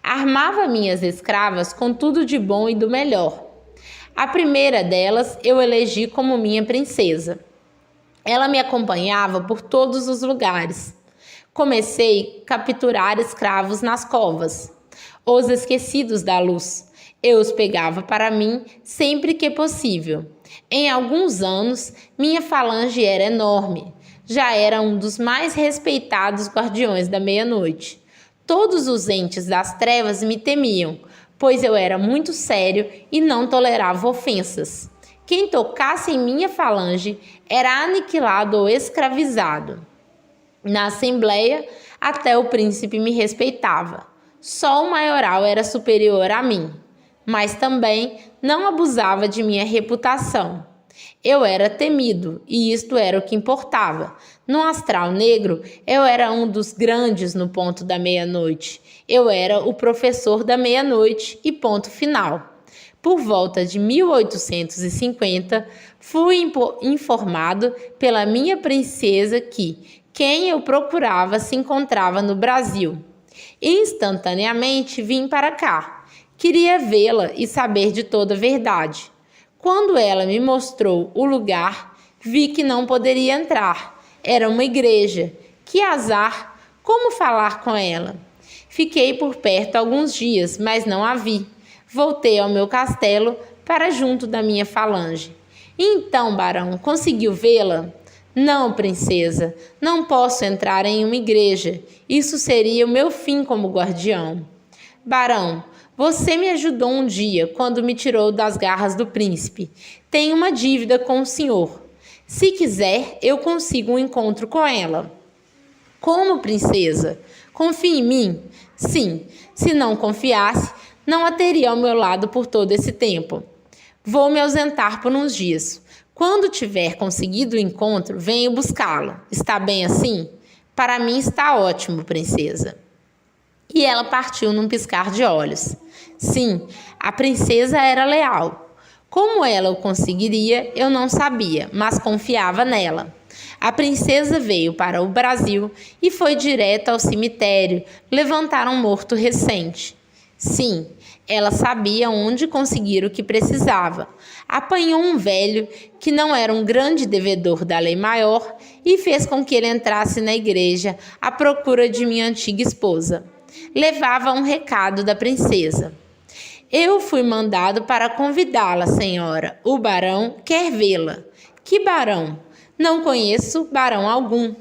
Armava minhas escravas com tudo de bom e do melhor. A primeira delas eu elegi como minha princesa. Ela me acompanhava por todos os lugares. Comecei a capturar escravos nas covas, os esquecidos da luz. Eu os pegava para mim sempre que possível. Em alguns anos, minha falange era enorme. Já era um dos mais respeitados guardiões da meia-noite. Todos os entes das trevas me temiam, pois eu era muito sério e não tolerava ofensas. Quem tocasse em minha falange era aniquilado ou escravizado. Na Assembleia, até o príncipe me respeitava. Só o maioral era superior a mim, mas também não abusava de minha reputação. Eu era temido, e isto era o que importava. No astral negro, eu era um dos grandes no ponto da meia-noite. Eu era o professor da meia-noite e ponto final. Por volta de 1850, fui informado pela minha princesa que quem eu procurava se encontrava no Brasil. Instantaneamente vim para cá. Queria vê-la e saber de toda a verdade. Quando ela me mostrou o lugar, vi que não poderia entrar. Era uma igreja. Que azar! Como falar com ela? Fiquei por perto alguns dias, mas não a vi. Voltei ao meu castelo para junto da minha falange. E então, barão, conseguiu vê-la? Não, princesa, não posso entrar em uma igreja. Isso seria o meu fim como guardião. Barão, você me ajudou um dia quando me tirou das garras do príncipe. Tenho uma dívida com o senhor. Se quiser, eu consigo um encontro com ela. Como, princesa? Confie em mim? Sim, se não confiasse, não a teria ao meu lado por todo esse tempo. Vou me ausentar por uns dias. Quando tiver conseguido o encontro, venho buscá-lo. Está bem assim? Para mim está ótimo, princesa. E ela partiu num piscar de olhos. Sim, a princesa era leal. Como ela o conseguiria, eu não sabia, mas confiava nela. A princesa veio para o Brasil e foi direto ao cemitério levantar um morto recente. Sim, ela sabia onde conseguir o que precisava. Apanhou um velho que não era um grande devedor da lei maior e fez com que ele entrasse na igreja à procura de minha antiga esposa. Levava um recado da princesa. Eu fui mandado para convidá-la, senhora. O barão quer vê-la. Que barão? Não conheço barão algum.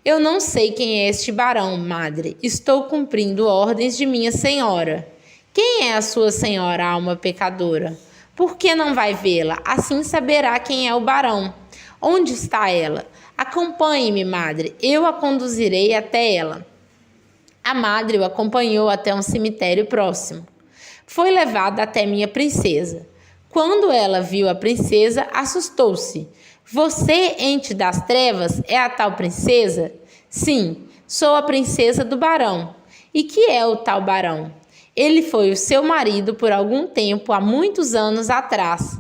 Eu não sei quem é este barão, madre. Estou cumprindo ordens de minha senhora. Quem é a sua senhora, alma pecadora? Por que não vai vê-la? Assim saberá quem é o barão. Onde está ela? Acompanhe-me, madre. Eu a conduzirei até ela. A madre o acompanhou até um cemitério próximo. Foi levada até minha princesa. Quando ela viu a princesa, assustou-se. Você, ente das trevas, é a tal princesa? Sim, sou a princesa do barão. E que é o tal barão? Ele foi o seu marido por algum tempo, há muitos anos atrás.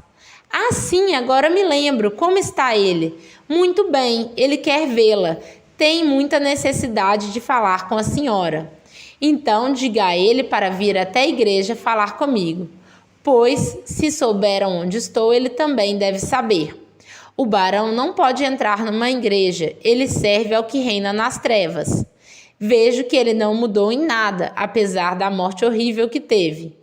Ah, sim, agora me lembro. Como está ele? Muito bem, ele quer vê-la. Tem muita necessidade de falar com a senhora. Então, diga a ele para vir até a igreja falar comigo, pois, se souberam onde estou, ele também deve saber. O barão não pode entrar numa igreja, ele serve ao que reina nas trevas. Vejo que ele não mudou em nada, apesar da morte horrível que teve.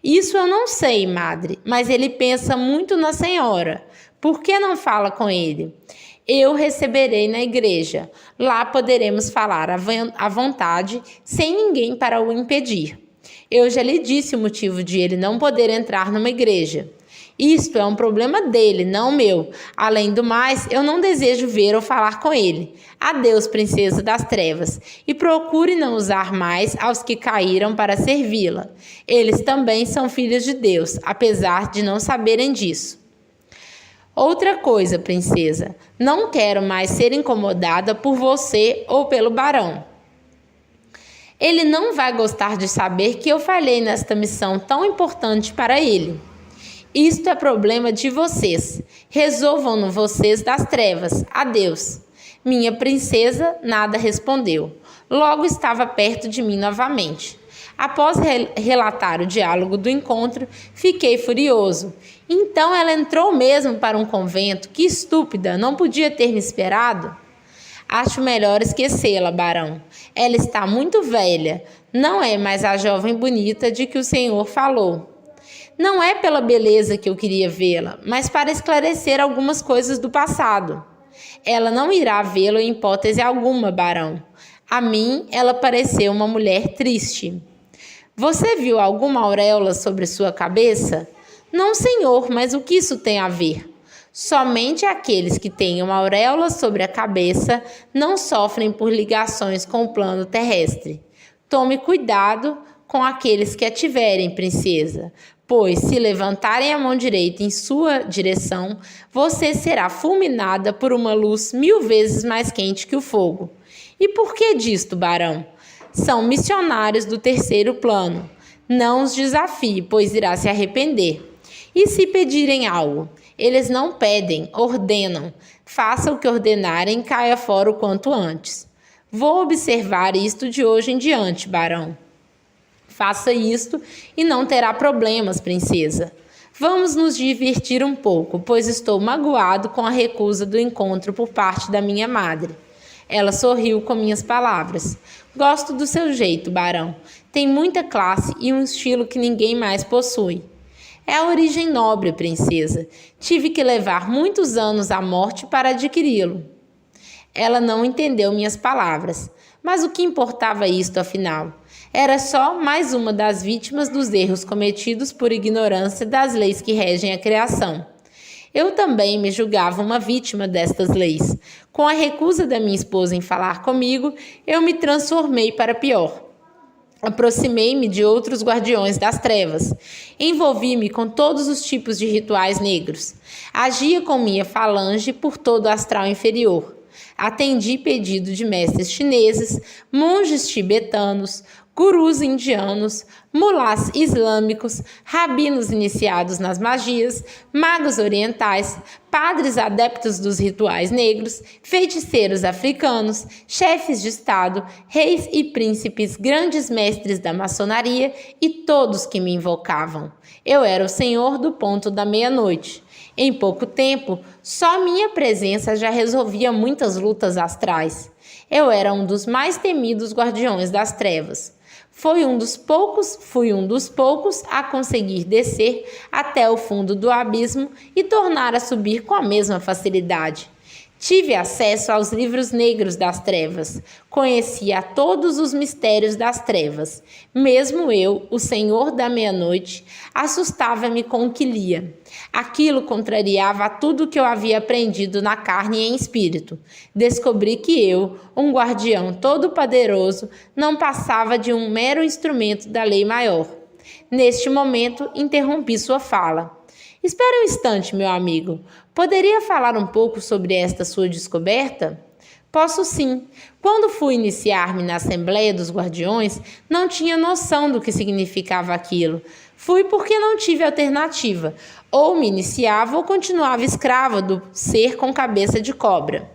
Isso eu não sei, madre, mas ele pensa muito na senhora. Por que não fala com ele? Eu receberei na igreja. Lá poderemos falar à vontade, sem ninguém para o impedir. Eu já lhe disse o motivo de ele não poder entrar numa igreja. Isto é um problema dele, não meu. Além do mais, eu não desejo ver ou falar com ele. Adeus, princesa das trevas, e procure não usar mais aos que caíram para servi-la. Eles também são filhos de Deus, apesar de não saberem disso. Outra coisa, princesa, não quero mais ser incomodada por você ou pelo barão. Ele não vai gostar de saber que eu falhei nesta missão tão importante para ele. Isto é problema de vocês. Resolvam-no vocês das trevas. Adeus. Minha princesa nada respondeu. Logo estava perto de mim novamente. Após relatar o diálogo do encontro, fiquei furioso. Então ela entrou mesmo para um convento? Que estúpida, não podia ter me esperado? Acho melhor esquecê-la, barão. Ela está muito velha. Não é mais a jovem bonita de que o senhor falou. Não é pela beleza que eu queria vê-la, mas para esclarecer algumas coisas do passado. Ela não irá vê-lo em hipótese alguma, barão. A mim, ela pareceu uma mulher triste. Você viu alguma auréola sobre sua cabeça? Não, senhor, mas o que isso tem a ver? Somente aqueles que têm uma auréola sobre a cabeça não sofrem por ligações com o plano terrestre. Tome cuidado com aqueles que a tiverem, princesa, pois se levantarem a mão direita em sua direção, você será fulminada por uma luz 1000 vezes mais quente que o fogo. E por que disto, barão? São missionários do terceiro plano. Não os desafie, pois irá se arrepender. E se pedirem algo? Eles não pedem, ordenam. Faça o que ordenarem, caia fora o quanto antes. Vou observar isto de hoje em diante, barão. Faça isto e não terá problemas, princesa. Vamos nos divertir um pouco, pois estou magoado com a recusa do encontro por parte da minha madre. Ela sorriu com minhas palavras. Gosto do seu jeito, barão. Tem muita classe e um estilo que ninguém mais possui. É a origem nobre, princesa. Tive que levar muitos anos à morte para adquiri-lo. Ela não entendeu minhas palavras, mas o que importava isto, afinal? Era só mais uma das vítimas dos erros cometidos por ignorância das leis que regem a criação. Eu também me julgava uma vítima destas leis. Com a recusa da minha esposa em falar comigo, eu me transformei para pior. Aproximei-me de outros guardiões das trevas. Envolvi-me com todos os tipos de rituais negros. Agia com minha falange por todo o astral inferior. Atendi pedido de mestres chineses, monges tibetanos, gurus indianos, mulás islâmicos, rabinos iniciados nas magias, magos orientais, padres adeptos dos rituais negros, feiticeiros africanos, chefes de estado, reis e príncipes, grandes mestres da maçonaria e todos que me invocavam. Eu era o senhor do ponto da meia-noite. Em pouco tempo, só minha presença já resolvia muitas lutas astrais. Eu era um dos mais temidos guardiões das trevas. Fui um dos poucos a conseguir descer até o fundo do abismo e tornar a subir com a mesma facilidade. Tive acesso aos livros negros das trevas, conhecia todos os mistérios das trevas. Mesmo eu, o senhor da meia-noite, assustava-me com o que lia. Aquilo contrariava tudo que eu havia aprendido na carne e em espírito. Descobri que eu, um guardião todo-poderoso, não passava de um mero instrumento da lei maior. Neste momento, interrompi sua fala. Espere um instante, meu amigo. Poderia falar um pouco sobre esta sua descoberta? Posso sim. Quando fui iniciar-me na Assembleia dos Guardiões, não tinha noção do que significava aquilo. Fui porque não tive alternativa. Ou me iniciava ou continuava escrava do ser com cabeça de cobra.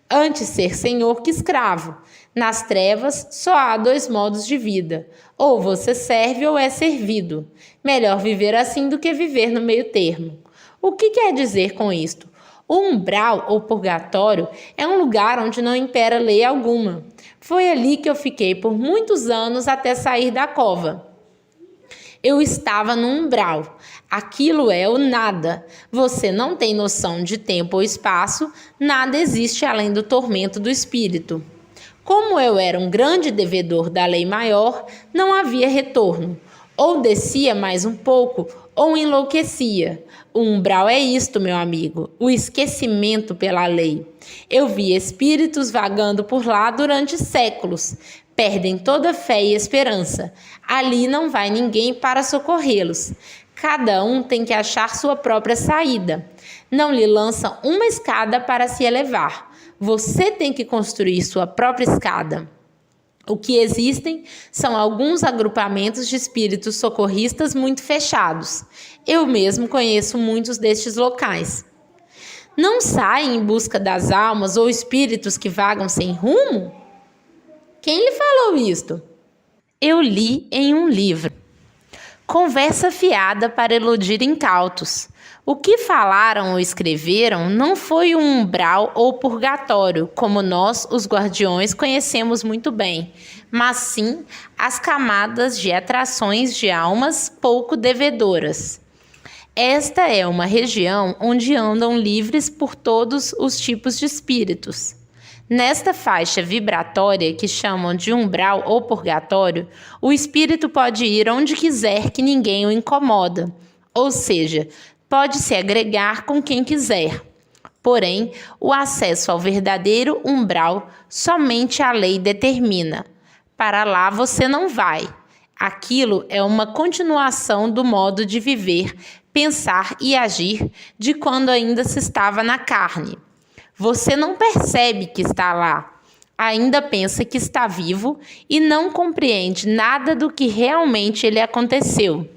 Antes ser senhor que escravo. Nas trevas, só há dois modos de vida. Ou você serve ou é servido. Melhor viver assim do que viver no meio termo. O que quer dizer com isto? O umbral ou purgatório é um lugar onde não impera lei alguma. Foi ali que eu fiquei por muitos anos até sair da cova. Eu estava no umbral. Aquilo é o nada. Você não tem noção de tempo ou espaço, nada existe além do tormento do espírito. Como eu era um grande devedor da lei maior, não havia retorno. Ou descia mais um pouco, ou enlouquecia. O umbral é isto, meu amigo, o esquecimento pela lei. Eu vi espíritos vagando por lá durante séculos. Perdem toda fé e esperança. Ali não vai ninguém para socorrê-los. Cada um tem que achar sua própria saída. Não lhe lançam uma escada para se elevar. Você tem que construir sua própria escada. O que existem são alguns agrupamentos de espíritos socorristas muito fechados. Eu mesmo conheço muitos destes locais. Não saem em busca das almas ou espíritos que vagam sem rumo? Quem lhe falou isto? Eu li em um livro. Conversa fiada para iludir incautos. O que falaram ou escreveram não foi um umbral ou purgatório, como nós, os guardiões, conhecemos muito bem, mas sim as camadas de atrações de almas pouco devedoras. Esta é uma região onde andam livres por todos os tipos de espíritos. Nesta faixa vibratória, que chamam de umbral ou purgatório, o espírito pode ir onde quiser que ninguém o incomoda, ou seja, pode se agregar com quem quiser. Porém, o acesso ao verdadeiro umbral somente a lei determina. Para lá você não vai. Aquilo é uma continuação do modo de viver, pensar e agir de quando ainda se estava na carne. Você não percebe que está lá, ainda pensa que está vivo e não compreende nada do que realmente lhe aconteceu.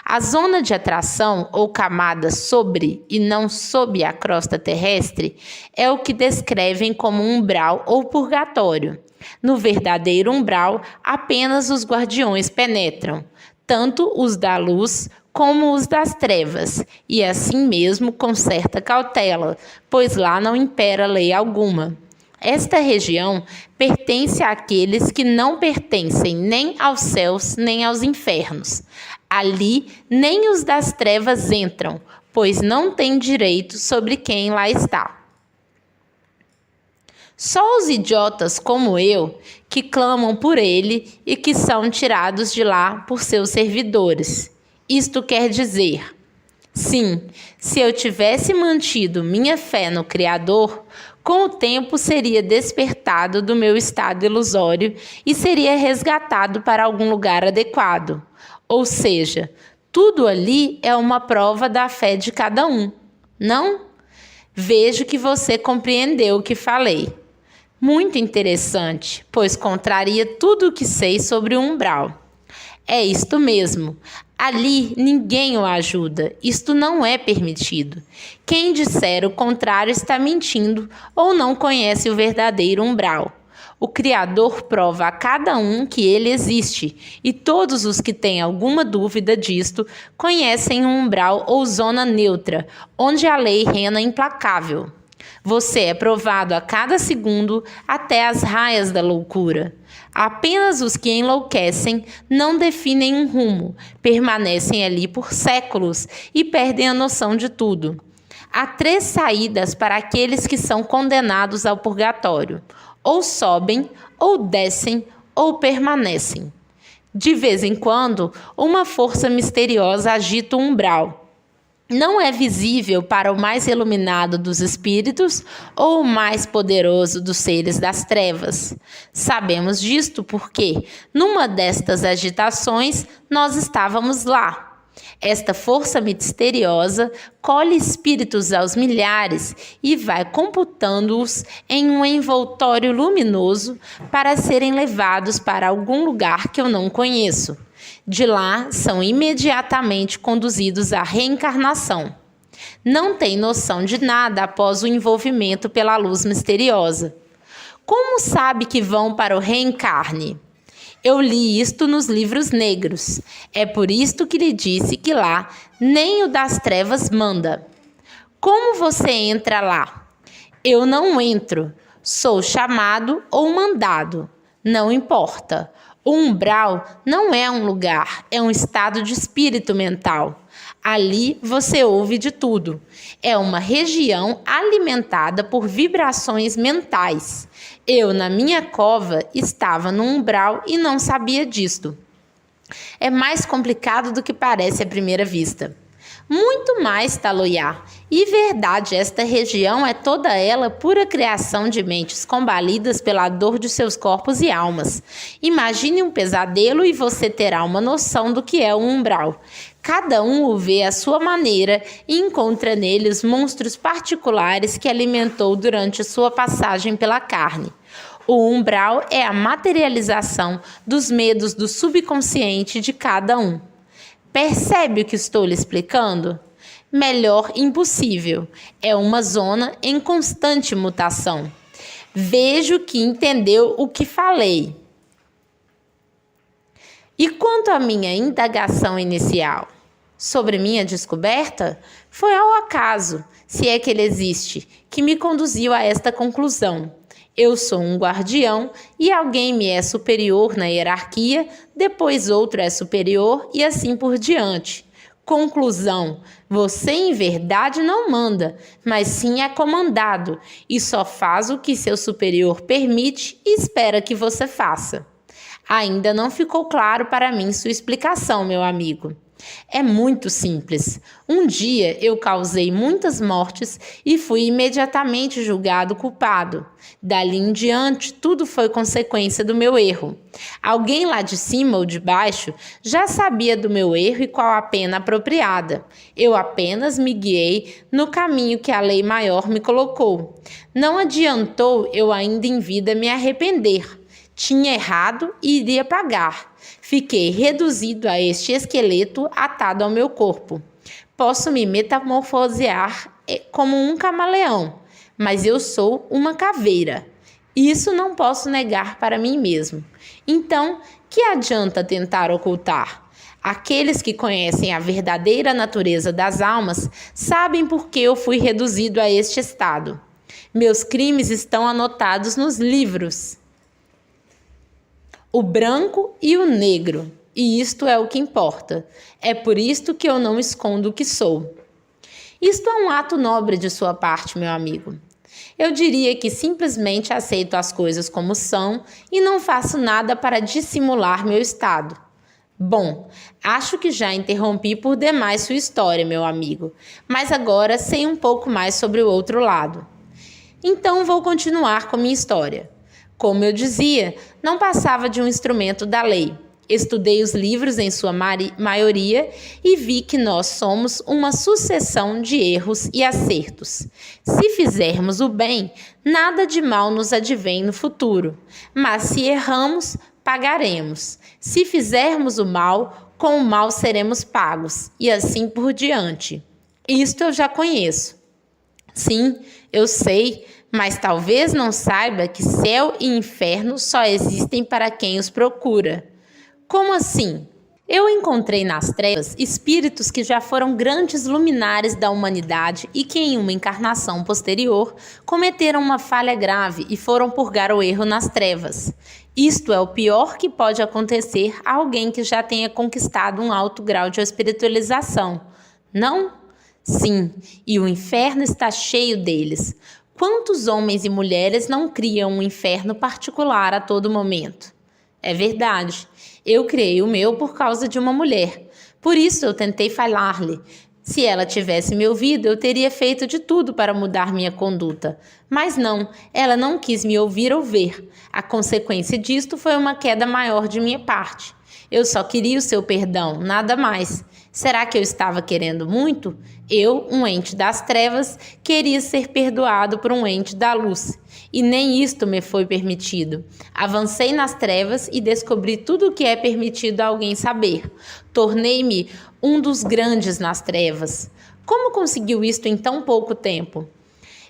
A zona de atração ou camada sobre e não sob a crosta terrestre é o que descrevem como umbral ou purgatório. No verdadeiro umbral, apenas os guardiões penetram, tanto os da luz como os das trevas, e assim mesmo com certa cautela, pois lá não impera lei alguma. Esta região pertence àqueles que não pertencem nem aos céus nem aos infernos. Ali nem os das trevas entram, pois não têm direito sobre quem lá está. Só os idiotas como eu que clamam por ele e que são tirados de lá por seus servidores. Isto quer dizer, sim, se eu tivesse mantido minha fé no Criador, com o tempo seria despertado do meu estado ilusório e seria resgatado para algum lugar adequado. Ou seja, tudo ali é uma prova da fé de cada um, não? Vejo que você compreendeu o que falei. Muito interessante, pois contraria tudo o que sei sobre o umbral. É isto mesmo. Ali ninguém o ajuda. Isto não é permitido. Quem disser o contrário está mentindo ou não conhece o verdadeiro umbral. O Criador prova a cada um que ele existe, e todos os que têm alguma dúvida disto conhecem um umbral ou zona neutra, onde a lei reina implacável. Você é provado a cada segundo até as raias da loucura. Apenas os que enlouquecem não definem um rumo, permanecem ali por séculos e perdem a noção de tudo. Há 3 saídas para aqueles que são condenados ao purgatório: ou sobem, ou descem, ou permanecem. De vez em quando, uma força misteriosa agita o umbral. Não é visível para o mais iluminado dos espíritos ou o mais poderoso dos seres das trevas. Sabemos disto porque, numa destas agitações, nós estávamos lá. Esta força misteriosa colhe espíritos aos milhares e vai computando-os em um envoltório luminoso para serem levados para algum lugar que eu não conheço. De lá, são imediatamente conduzidos à reencarnação. Não têm noção de nada após o envolvimento pela luz misteriosa. Como sabe que vão para o reencarne? Eu li isto nos livros negros. É por isto que lhe disse que lá nem o das trevas manda. Como você entra lá? Eu não entro. Sou chamado ou mandado. Não importa. O umbral não é um lugar, é um estado de espírito mental. Ali você ouve de tudo. É uma região alimentada por vibrações mentais. Eu, na minha cova, estava no umbral e não sabia disto. É mais complicado do que parece à primeira vista. Muito mais, Taloiá. E verdade, esta região é toda ela pura criação de mentes combalidas pela dor de seus corpos e almas. Imagine um pesadelo e você terá uma noção do que é um umbral. Cada um o vê à sua maneira e encontra nele os monstros particulares que alimentou durante sua passagem pela carne. O umbral é a materialização dos medos do subconsciente de cada um. Percebe o que estou lhe explicando? Melhor impossível. É uma zona em constante mutação. Vejo que entendeu o que falei. E quanto à minha indagação inicial sobre minha descoberta, foi ao acaso, se é que ele existe, que me conduziu a esta conclusão. Eu sou um guardião e alguém me é superior na hierarquia, depois outro é superior e assim por diante. Conclusão: você em verdade não manda, mas sim é comandado e só faz o que seu superior permite e espera que você faça. Ainda não ficou claro para mim sua explicação, meu amigo. É muito simples. Um dia eu causei muitas mortes e fui imediatamente julgado culpado. Dali em diante, tudo foi consequência do meu erro. Alguém lá de cima ou de baixo já sabia do meu erro e qual a pena apropriada. Eu apenas me guiei no caminho que a lei maior me colocou. Não adiantou eu ainda em vida me arrepender. Tinha errado e iria pagar. Fiquei reduzido a este esqueleto atado ao meu corpo. Posso me metamorfosear como um camaleão, mas eu sou uma caveira. Isso não posso negar para mim mesmo. Então, que adianta tentar ocultar? Aqueles que conhecem a verdadeira natureza das almas sabem por que eu fui reduzido a este estado. Meus crimes estão anotados nos livros. O branco e o negro, e isto é o que importa. É por isto que eu não escondo o que sou. Isto é um ato nobre de sua parte, meu amigo. Eu diria que simplesmente aceito as coisas como são e não faço nada para dissimular meu estado. Bom, acho que já interrompi por demais sua história, meu amigo, mas agora sei um pouco mais sobre o outro lado. Então vou continuar com minha história. Como eu dizia, não passava de um instrumento da lei. Estudei os livros em sua maioria e vi que nós somos uma sucessão de erros e acertos. Se fizermos o bem, nada de mal nos advém no futuro, mas se erramos, pagaremos. Se fizermos o mal, com o mal seremos pagos, e assim por diante. Isto eu já conheço. Sim, eu sei, mas talvez não saiba que céu e inferno só existem para quem os procura. Como assim? Eu encontrei nas trevas espíritos que já foram grandes luminares da humanidade e que em uma encarnação posterior cometeram uma falha grave e foram purgar o erro nas trevas. Isto é o pior que pode acontecer a alguém que já tenha conquistado um alto grau de espiritualização. Não? Sim, e o inferno está cheio deles. Quantos homens e mulheres não criam um inferno particular a todo momento? É verdade. Eu criei o meu por causa de uma mulher. Por isso eu tentei falar-lhe. Se ela tivesse me ouvido, eu teria feito de tudo para mudar minha conduta. Mas não, ela não quis me ouvir ou ver. A consequência disto foi uma queda maior de minha parte. Eu só queria o seu perdão, nada mais. Será que eu estava querendo muito? Eu, um ente das trevas, queria ser perdoado por um ente da luz. E nem isto me foi permitido. Avancei nas trevas e descobri tudo o que é permitido a alguém saber. Tornei-me um dos grandes nas trevas. Como conseguiu isto em tão pouco tempo?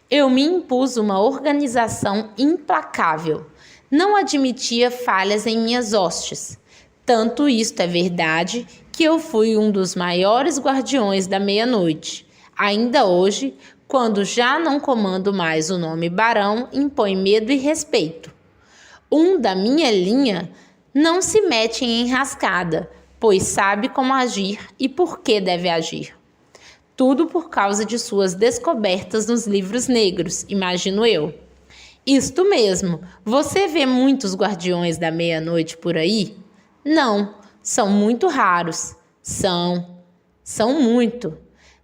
Eu me impus uma organização implacável. Não admitia falhas em minhas hostes. Tanto isto é verdade que eu fui um dos maiores guardiões da meia-noite. Ainda hoje, quando já não comando mais o nome Barão, impõe medo e respeito. Um da minha linha não se mete em enrascada, pois sabe como agir e por que deve agir. Tudo por causa de suas descobertas nos livros negros, imagino eu. Isto mesmo, você vê muitos guardiões da meia-noite por aí? Não, são muito raros. São muito,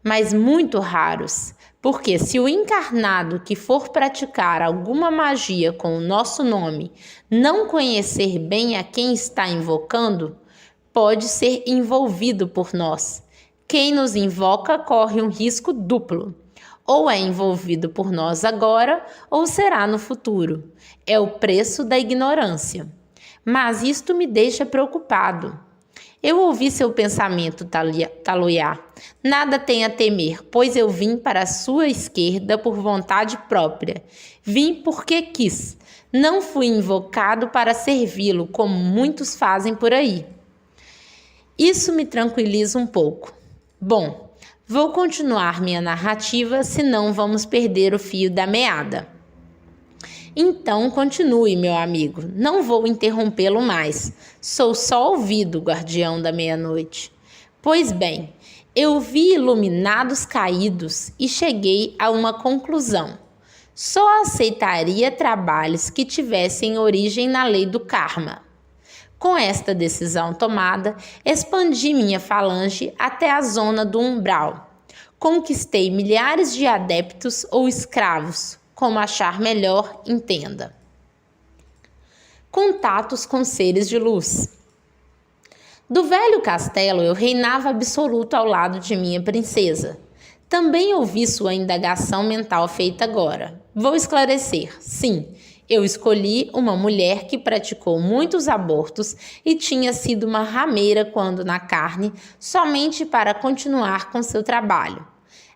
mas muito raros. Porque se o encarnado que for praticar alguma magia com o nosso nome não conhecer bem a quem está invocando, pode ser envolvido por nós. Quem nos invoca corre um risco duplo. Ou é envolvido por nós agora, ou será no futuro. É o preço da ignorância. Mas isto me deixa preocupado. Eu ouvi seu pensamento, Taloiá. Nada tem a temer, pois eu vim para a sua esquerda por vontade própria. Vim porque quis. Não fui invocado para servi-lo, como muitos fazem por aí. Isso me tranquiliza um pouco. Bom, vou continuar minha narrativa, senão vamos perder o fio da meada. Então continue, meu amigo, não vou interrompê-lo mais. Sou só ouvido, guardião da meia-noite. Pois bem, eu vi iluminados caídos e cheguei a uma conclusão. Só aceitaria trabalhos que tivessem origem na lei do karma. Com esta decisão tomada, expandi minha falange até a zona do umbral. Conquistei milhares de adeptos ou escravos, como achar melhor, entenda. Contatos com seres de luz. Do velho castelo eu reinava absoluto ao lado de minha princesa. Também ouvi sua indagação mental feita agora. Vou esclarecer. Sim, eu escolhi uma mulher que praticou muitos abortos e tinha sido uma rameira quando na carne, somente para continuar com seu trabalho.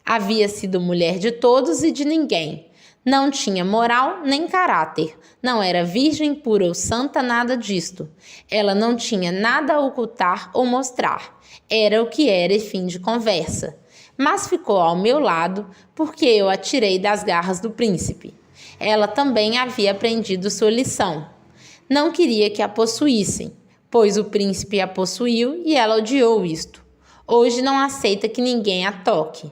Havia sido mulher de todos e de ninguém. Não tinha moral nem caráter. Não era virgem, pura ou santa, nada disto. Ela não tinha nada a ocultar ou mostrar. Era o que era e fim de conversa. Mas ficou ao meu lado porque eu a tirei das garras do príncipe. Ela também havia aprendido sua lição. Não queria que a possuíssem, pois o príncipe a possuiu e ela odiou isto. Hoje não aceita que ninguém a toque.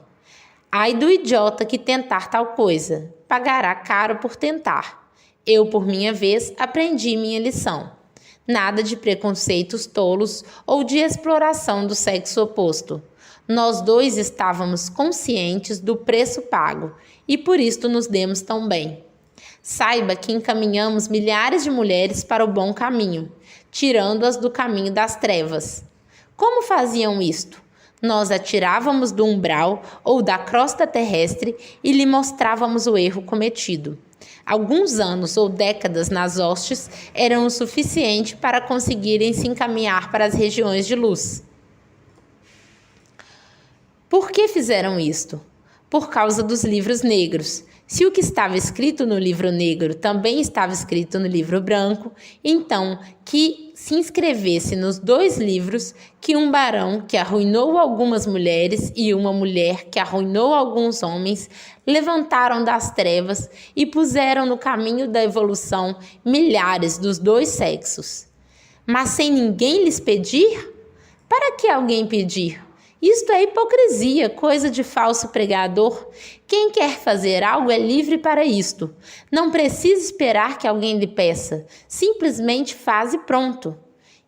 Ai do idiota que tentar tal coisa. pagará caro por tentar. Eu, por minha vez, aprendi minha lição. Nada de preconceitos tolos ou de exploração do sexo oposto. Nós dois estávamos conscientes do preço pago e por isto nos demos tão bem. Saiba que encaminhamos milhares de mulheres para o bom caminho, tirando-as do caminho das trevas. Como faziam isto? Nós atirávamos do umbral ou da crosta terrestre e lhe mostrávamos o erro cometido. Alguns anos ou décadas nas hostes eram o suficiente para conseguirem se encaminhar para as regiões de luz. Por que fizeram isto? Por causa dos livros negros. Se o que estava escrito no livro negro também estava escrito no livro branco, então que se inscrevesse nos 2 livros que um barão que arruinou algumas mulheres e uma mulher que arruinou alguns homens levantaram das trevas e puseram no caminho da evolução milhares dos 2 sexos. Mas sem ninguém lhes pedir? Para que alguém pedir? Isto é hipocrisia, coisa de falso pregador. Quem quer fazer algo é livre para isto. Não precisa esperar que alguém lhe peça. Simplesmente faz e pronto.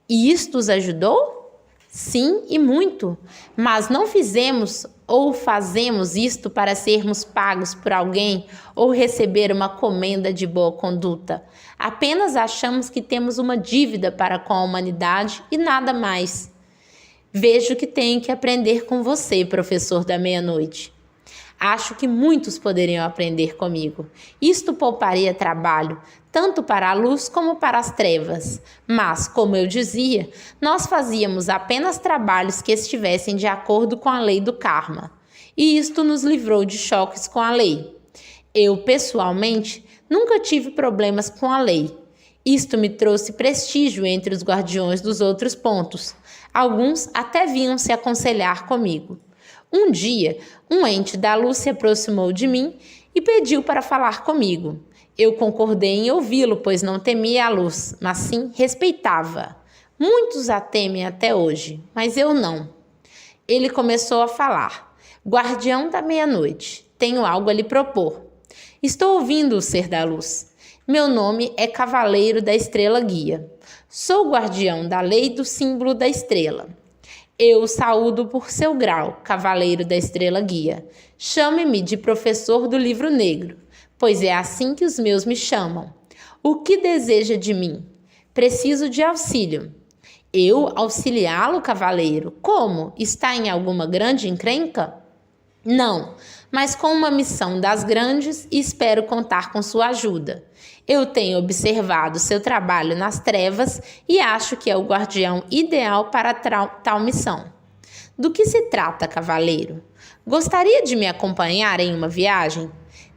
E isto os ajudou? Sim, e muito. Mas não fizemos ou fazemos isto para sermos pagos por alguém ou receber uma comenda de boa conduta. Apenas achamos que temos uma dívida para com a humanidade e nada mais. Vejo que tenho que aprender com você, professor da meia-noite. Acho que muitos poderiam aprender comigo. Isto pouparia trabalho, tanto para a luz como para as trevas. Mas, como eu dizia, nós fazíamos apenas trabalhos que estivessem de acordo com a lei do karma. E isto nos livrou de choques com a lei. Eu, pessoalmente, nunca tive problemas com a lei. Isto me trouxe prestígio entre os guardiões dos outros pontos. Alguns até vinham se aconselhar comigo. Um dia, um ente da luz se aproximou de mim e pediu para falar comigo. Eu concordei em ouvi-lo, pois não temia a luz, mas sim respeitava. Muitos a temem até hoje, mas eu não. Ele começou a falar. Guardião da meia-noite, tenho algo a lhe propor. Estou ouvindo o ser da luz. Meu nome é Cavaleiro da Estrela Guia. Sou guardião da lei do símbolo da estrela. Eu o saúdo por seu grau, Cavaleiro da Estrela Guia. Chame-me de professor do livro negro, pois é assim que os meus me chamam. O que deseja de mim? Preciso de auxílio. Eu auxiliá-lo, cavaleiro? Como? Está em alguma grande encrenca? Não, mas com uma missão das grandes e espero contar com sua ajuda. Eu tenho observado seu trabalho nas trevas e acho que é o guardião ideal para tal missão. Do que se trata, cavaleiro? Gostaria de me acompanhar em uma viagem?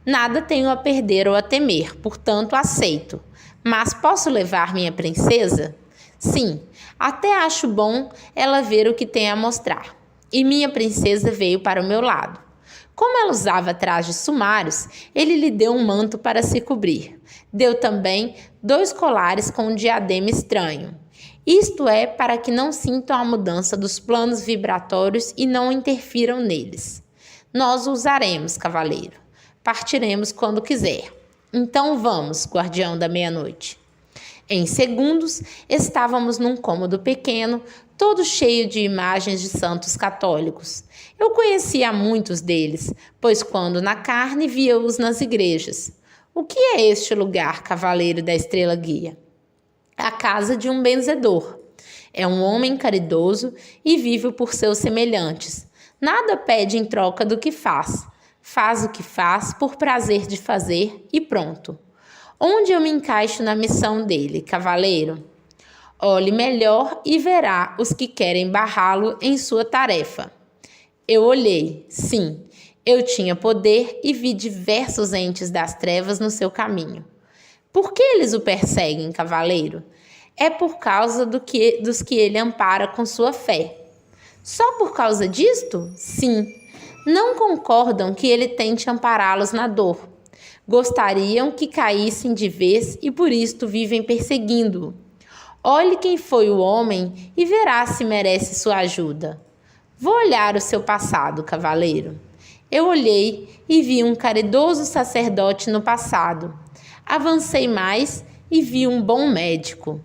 Nada tenho a perder ou a temer, portanto aceito. Mas posso levar minha princesa? Sim, até acho bom ela ver o que tem a mostrar. E minha princesa veio para o meu lado. Como ela usava trajes sumários, ele lhe deu um manto para se cobrir. Deu também 2 colares com um diadema estranho. Isto é para que não sintam a mudança dos planos vibratórios e não interfiram neles. Nós o usaremos, cavaleiro. Partiremos quando quiser. Então vamos, guardião da meia-noite. Em segundos, estávamos num cômodo pequeno, todo cheio de imagens de santos católicos. Eu conhecia muitos deles, pois quando na carne via-os nas igrejas. O que é este lugar, Cavaleiro da Estrela Guia? A casa de um benzedor. É um homem caridoso e vive por seus semelhantes. Nada pede em troca do que faz. Faz o que faz por prazer de fazer e pronto. Onde eu me encaixo na missão dele, cavaleiro? Olhe melhor e verá os que querem barrá-lo em sua tarefa. Eu olhei, sim, eu tinha poder e vi diversos entes das trevas no seu caminho. Por que eles o perseguem, cavaleiro? É por causa dos que ele ampara com sua fé. Só por causa disto? Sim. Não concordam que ele tente ampará-los na dor. Gostariam que caíssem de vez e por isto vivem perseguindo-o. Olhe quem foi o homem e verá se merece sua ajuda. Vou olhar o seu passado, cavaleiro. Eu olhei e vi um caridoso sacerdote no passado. Avancei mais e vi um bom médico.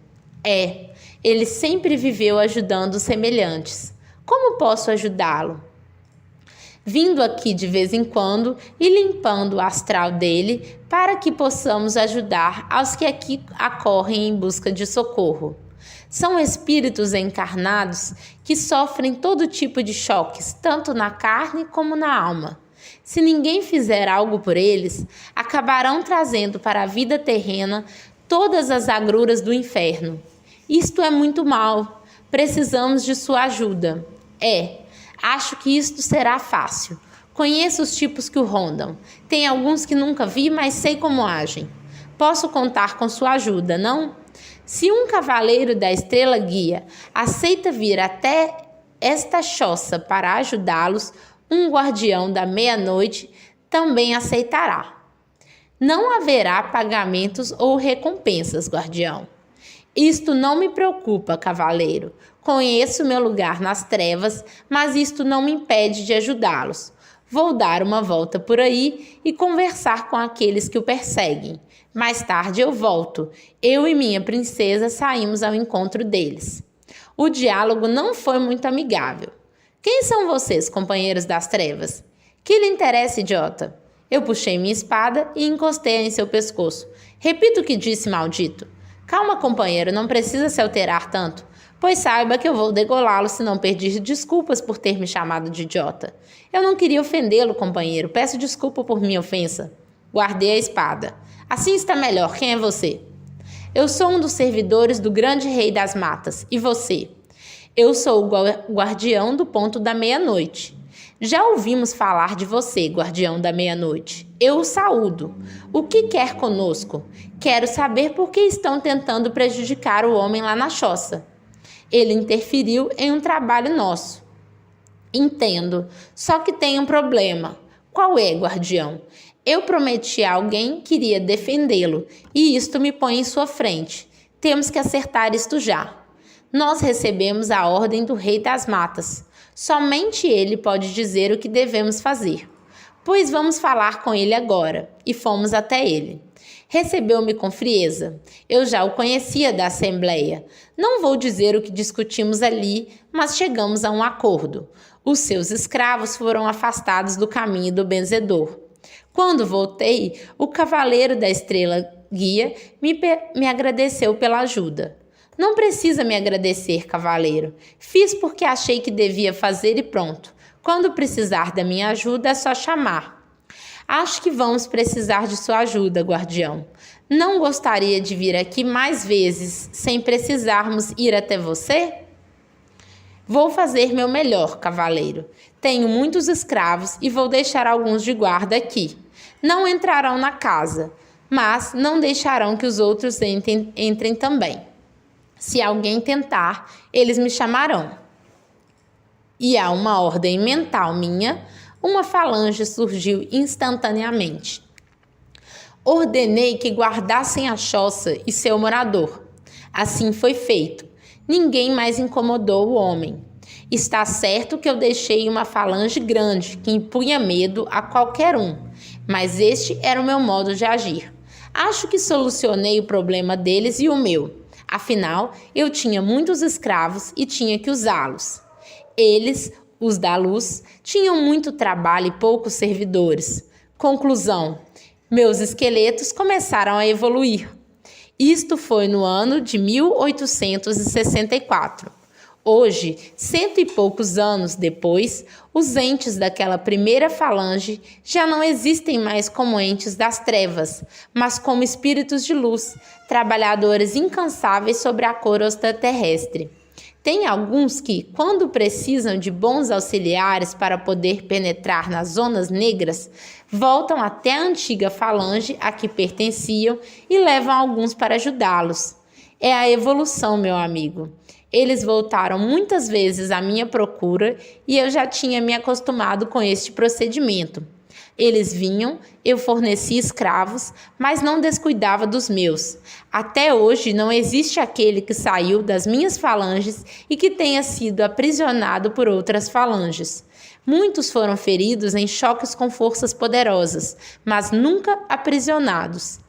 Ele sempre viveu ajudando os semelhantes. Como posso ajudá-lo? Vindo aqui de vez em quando e limpando o astral dele para que possamos ajudar aos que aqui acorrem em busca de socorro. São espíritos encarnados que sofrem todo tipo de choques, tanto na carne como na alma. Se ninguém fizer algo por eles, acabarão trazendo para a vida terrena todas as agruras do inferno. Isto é muito mal. Precisamos de sua ajuda. Acho que isto será fácil. Conheço os tipos que o rondam. Tem alguns que nunca vi, mas sei como agem. Posso contar com sua ajuda, não? Se um cavaleiro da estrela guia aceita vir até esta choça para ajudá-los, um guardião da meia-noite também aceitará. Não haverá pagamentos ou recompensas, guardião. Isto não me preocupa, cavaleiro. Conheço meu lugar nas trevas, mas isto não me impede de ajudá-los. Vou dar uma volta por aí e conversar com aqueles que o perseguem. Mais tarde eu volto. Eu e minha princesa saímos ao encontro deles. O diálogo não foi muito amigável. Quem são vocês, companheiros das trevas? Que lhe interessa, idiota? Eu puxei minha espada e encostei-a em seu pescoço. Repita o que disse, maldito. Calma, companheiro, não precisa se alterar tanto, pois saiba que eu vou degolá-lo se não pedir desculpas por ter me chamado de idiota. Eu não queria ofendê-lo, companheiro. Peço desculpa por minha ofensa. Guardei a espada. Assim está melhor. Quem é você? Eu sou um dos servidores do grande rei das matas. E você? Eu sou o guardião do ponto da meia-noite. Já ouvimos falar de você, guardião da meia-noite. Eu o saúdo. O que quer conosco? Quero saber por que estão tentando prejudicar o homem lá na choça. Ele interferiu em um trabalho nosso. Entendo. Só que tem um problema. Qual é, guardião? Eu prometi a alguém que iria defendê-lo, e isto me põe em sua frente. Temos que acertar isto já. Nós recebemos a ordem do Rei das Matas. Somente ele pode dizer o que devemos fazer. Pois vamos falar com ele agora. E fomos até ele. Recebeu-me com frieza. Eu já o conhecia da Assembleia. Não vou dizer o que discutimos ali, mas chegamos a um acordo. Os seus escravos foram afastados do caminho do benzedor. Quando voltei, o cavaleiro da estrela guia me agradeceu pela ajuda. Não precisa me agradecer, cavaleiro. Fiz porque achei que devia fazer e pronto. Quando precisar da minha ajuda, é só chamar. Acho que vamos precisar de sua ajuda, guardião. Não gostaria de vir aqui mais vezes, sem precisarmos ir até você? Vou fazer meu melhor, cavaleiro. Tenho muitos escravos e vou deixar alguns de guarda aqui. Não entrarão na casa, mas não deixarão que os outros entrem também. Se alguém tentar, eles me chamarão. E a uma ordem mental minha, uma falange surgiu instantaneamente. Ordenei que guardassem a choça e seu morador. Assim foi feito. Ninguém mais incomodou o homem. Está certo que eu deixei uma falange grande que impunha medo a qualquer um, mas este era o meu modo de agir. Acho que solucionei o problema deles e o meu. Afinal, eu tinha muitos escravos e tinha que usá-los. Eles, os da luz, tinham muito trabalho e poucos servidores. Conclusão: meus esqueletos começaram a evoluir. Isto foi no ano de 1864. Hoje, 100 e poucos anos depois, os entes daquela primeira falange já não existem mais como entes das trevas, mas como espíritos de luz, trabalhadores incansáveis sobre a crosta terrestre. Tem alguns que, quando precisam de bons auxiliares para poder penetrar nas zonas negras, voltam até a antiga falange a que pertenciam e levam alguns para ajudá-los. É a evolução, meu amigo. Eles voltaram muitas vezes à minha procura e eu já tinha me acostumado com este procedimento. Eles vinham, eu fornecia escravos, mas não descuidava dos meus. Até hoje não existe aquele que saiu das minhas falanges e que tenha sido aprisionado por outras falanges. Muitos foram feridos em choques com forças poderosas, mas nunca aprisionados.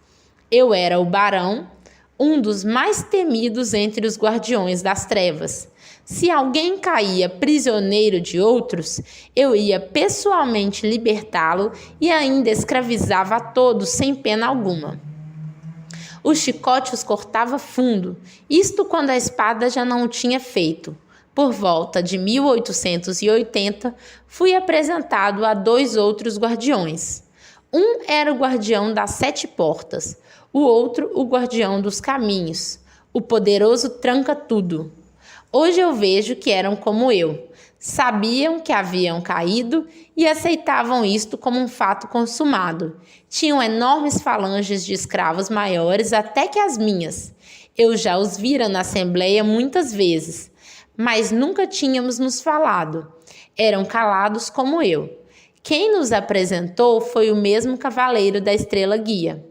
Eu era o barão, um dos mais temidos entre os guardiões das trevas. Se alguém caía prisioneiro de outros, eu ia pessoalmente libertá-lo e ainda escravizava a todos sem pena alguma. O chicote os cortava fundo, isto quando a espada já não o tinha feito. Por volta de 1880, fui apresentado a 2 outros guardiões. Um era o guardião das 7 portas, o outro o guardião dos caminhos, o poderoso tranca-tudo. Hoje eu vejo que eram como eu, sabiam que haviam caído e aceitavam isto como um fato consumado. Tinham enormes falanges de escravos maiores até que as minhas. Eu já os vira na assembleia muitas vezes, mas nunca tínhamos nos falado. Eram calados como eu. Quem nos apresentou foi o mesmo cavaleiro da estrela guia.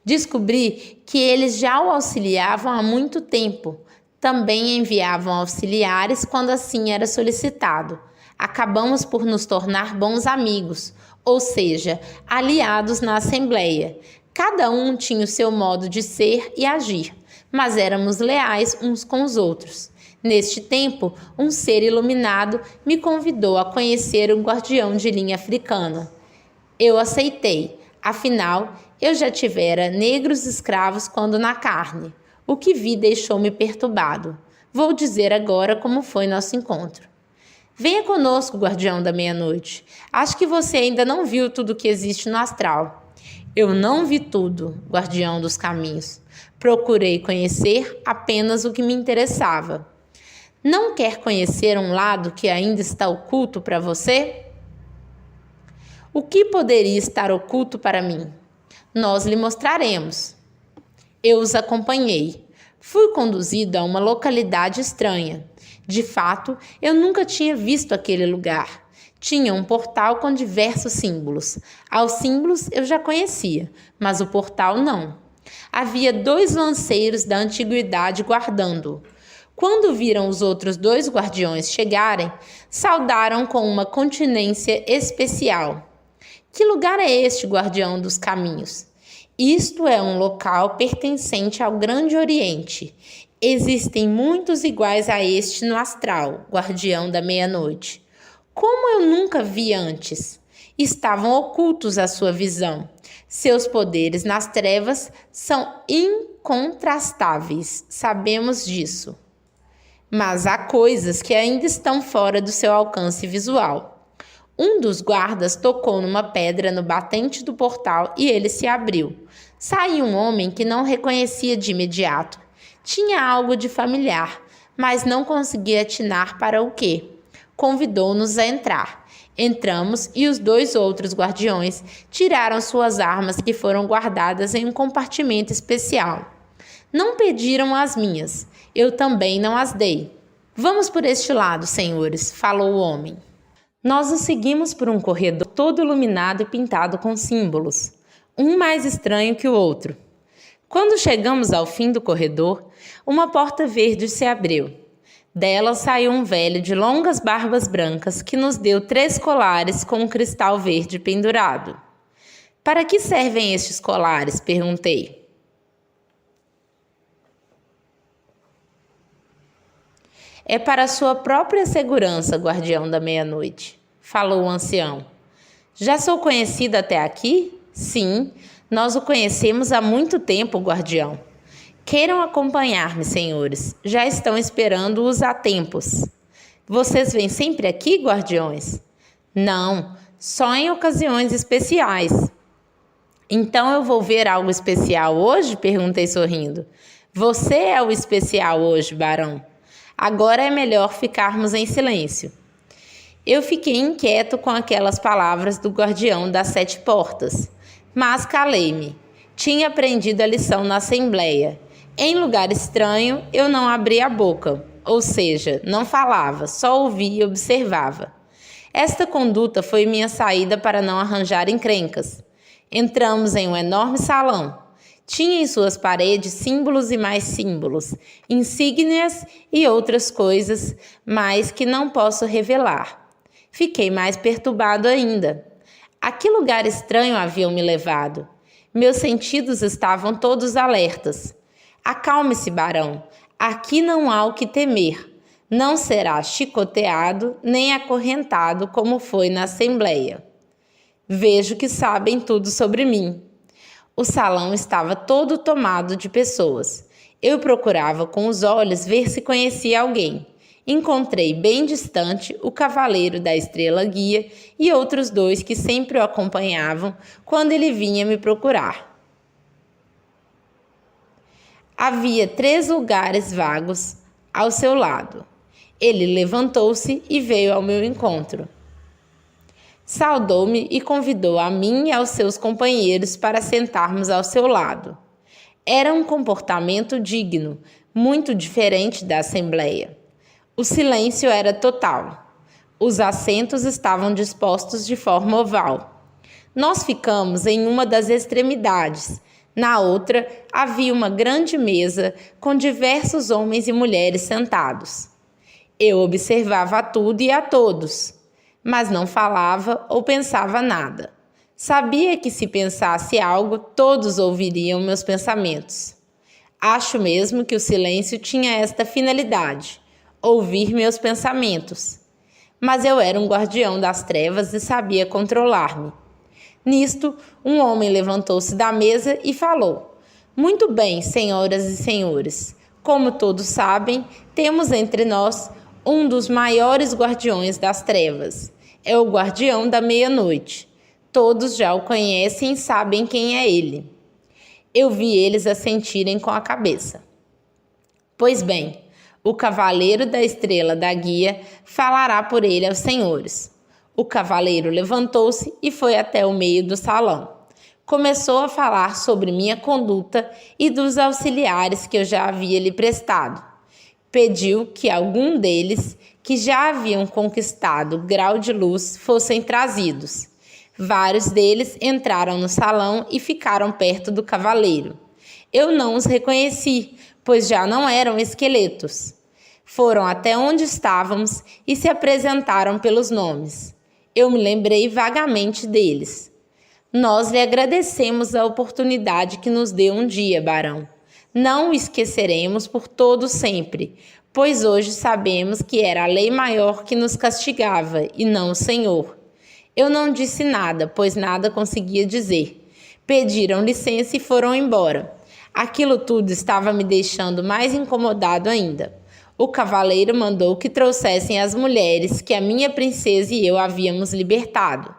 Descobri que eles já o auxiliavam há muito tempo. Também enviavam auxiliares quando assim era solicitado. Acabamos por nos tornar bons amigos, ou seja, aliados na assembleia. Cada um tinha o seu modo de ser e agir, mas éramos leais uns com os outros. Neste tempo, um ser iluminado me convidou a conhecer um guardião de linha africana. Eu aceitei, afinal, eu já tivera negros escravos quando na carne. O que vi deixou-me perturbado. Vou dizer agora como foi nosso encontro. Venha conosco, guardião da meia-noite. Acho que você ainda não viu tudo o que existe no astral. Eu não vi tudo, guardião dos caminhos. Procurei conhecer apenas o que me interessava. Não quer conhecer um lado que ainda está oculto para você? O que poderia estar oculto para mim? Nós lhe mostraremos. Eu os acompanhei. Fui conduzido a uma localidade estranha. De fato, eu nunca tinha visto aquele lugar. Tinha um portal com diversos símbolos. Aos símbolos eu já conhecia, mas o portal não. Havia 2 lanceiros da antiguidade guardando-o. Quando viram os outros 2 guardiões chegarem, saudaram com uma continência especial. Que lugar é este, guardião dos caminhos? Isto é um local pertencente ao Grande Oriente. Existem muitos iguais a este no astral, guardião da meia-noite. Como eu nunca vi antes? Estavam ocultos à sua visão. Seus poderes nas trevas são incontrastáveis, sabemos disso. Mas há coisas que ainda estão fora do seu alcance visual. Um dos guardas tocou numa pedra no batente do portal e ele se abriu. Saiu um homem que não reconhecia de imediato. Tinha algo de familiar, mas não conseguia atinar para o quê. Convidou-nos a entrar. Entramos e os 2 outros guardiões tiraram suas armas que foram guardadas em um compartimento especial. Não pediram as minhas, eu também não as dei. Vamos por este lado, senhores, falou o homem. Nós o seguimos por um corredor todo iluminado e pintado com símbolos, um mais estranho que o outro. Quando chegamos ao fim do corredor, uma porta verde se abriu. Dela saiu um velho de longas barbas brancas que nos deu 3 colares com um cristal verde pendurado. Para que servem estes colares? Perguntei. É para sua própria segurança, guardião da meia-noite, falou o ancião. Já sou conhecido até aqui? Sim, nós o conhecemos há muito tempo, guardião. Queiram acompanhar-me, senhores. Já estão esperando-os há tempos. Vocês vêm sempre aqui, guardiões? Não, só em ocasiões especiais. Então eu vou ver algo especial hoje? Perguntei sorrindo. Você é o especial hoje, barão. Agora é melhor ficarmos em silêncio. Eu fiquei inquieto com aquelas palavras do guardião das 7 portas, mas calei-me. Tinha aprendido a lição na assembleia. Em lugar estranho, eu não abria a boca, ou seja, não falava, só ouvia e observava. Esta conduta foi minha saída para não arranjar encrencas. Entramos em um enorme salão. Tinha em suas paredes símbolos e mais símbolos, insígnias e outras coisas, mas que não posso revelar. Fiquei mais perturbado ainda. A que lugar estranho haviam me levado? Meus sentidos estavam todos alertas. Acalme-se, barão. Aqui não há o que temer. Não será chicoteado nem acorrentado como foi na Assembleia. Vejo que sabem tudo sobre mim. O salão estava todo tomado de pessoas. Eu procurava com os olhos ver se conhecia alguém. Encontrei bem distante o cavaleiro da estrela guia e outros dois que sempre o acompanhavam quando ele vinha me procurar. Havia 3 lugares vagos ao seu lado. Ele levantou-se e veio ao meu encontro. Saudou-me e convidou a mim e aos seus companheiros para sentarmos ao seu lado. Era um comportamento digno, muito diferente da Assembleia. O silêncio era total. Os assentos estavam dispostos de forma oval. Nós ficamos em uma das extremidades. Na outra, havia uma grande mesa com diversos homens e mulheres sentados. Eu observava tudo e a todos, mas não falava ou pensava nada. Sabia que se pensasse algo, todos ouviriam meus pensamentos. Acho mesmo que o silêncio tinha esta finalidade: ouvir meus pensamentos. Mas eu era um guardião das trevas e sabia controlar-me. Nisto, um homem levantou-se da mesa e falou: Muito bem, senhoras e senhores. Como todos sabem, temos entre nós um dos maiores guardiões das trevas. É o guardião da meia-noite. Todos já o conhecem e sabem quem é ele. Eu vi eles assentirem com a cabeça. Pois bem, o cavaleiro da estrela da guia falará por ele aos senhores. O cavaleiro levantou-se e foi até o meio do salão. Começou a falar sobre minha conduta e dos auxiliares que eu já havia lhe prestado. Pediu que algum deles, que já haviam conquistado grau de luz, fossem trazidos. Vários deles entraram no salão e ficaram perto do cavaleiro. Eu não os reconheci, pois já não eram esqueletos. Foram até onde estávamos e se apresentaram pelos nomes. Eu me lembrei vagamente deles. Nós lhe agradecemos a oportunidade que nos deu um dia, barão. Não o esqueceremos por todo sempre, pois hoje sabemos que era a lei maior que nos castigava e não o Senhor. Eu não disse nada, pois nada conseguia dizer. Pediram licença e foram embora. Aquilo tudo estava me deixando mais incomodado ainda. O cavaleiro mandou que trouxessem as mulheres que a minha princesa e eu havíamos libertado.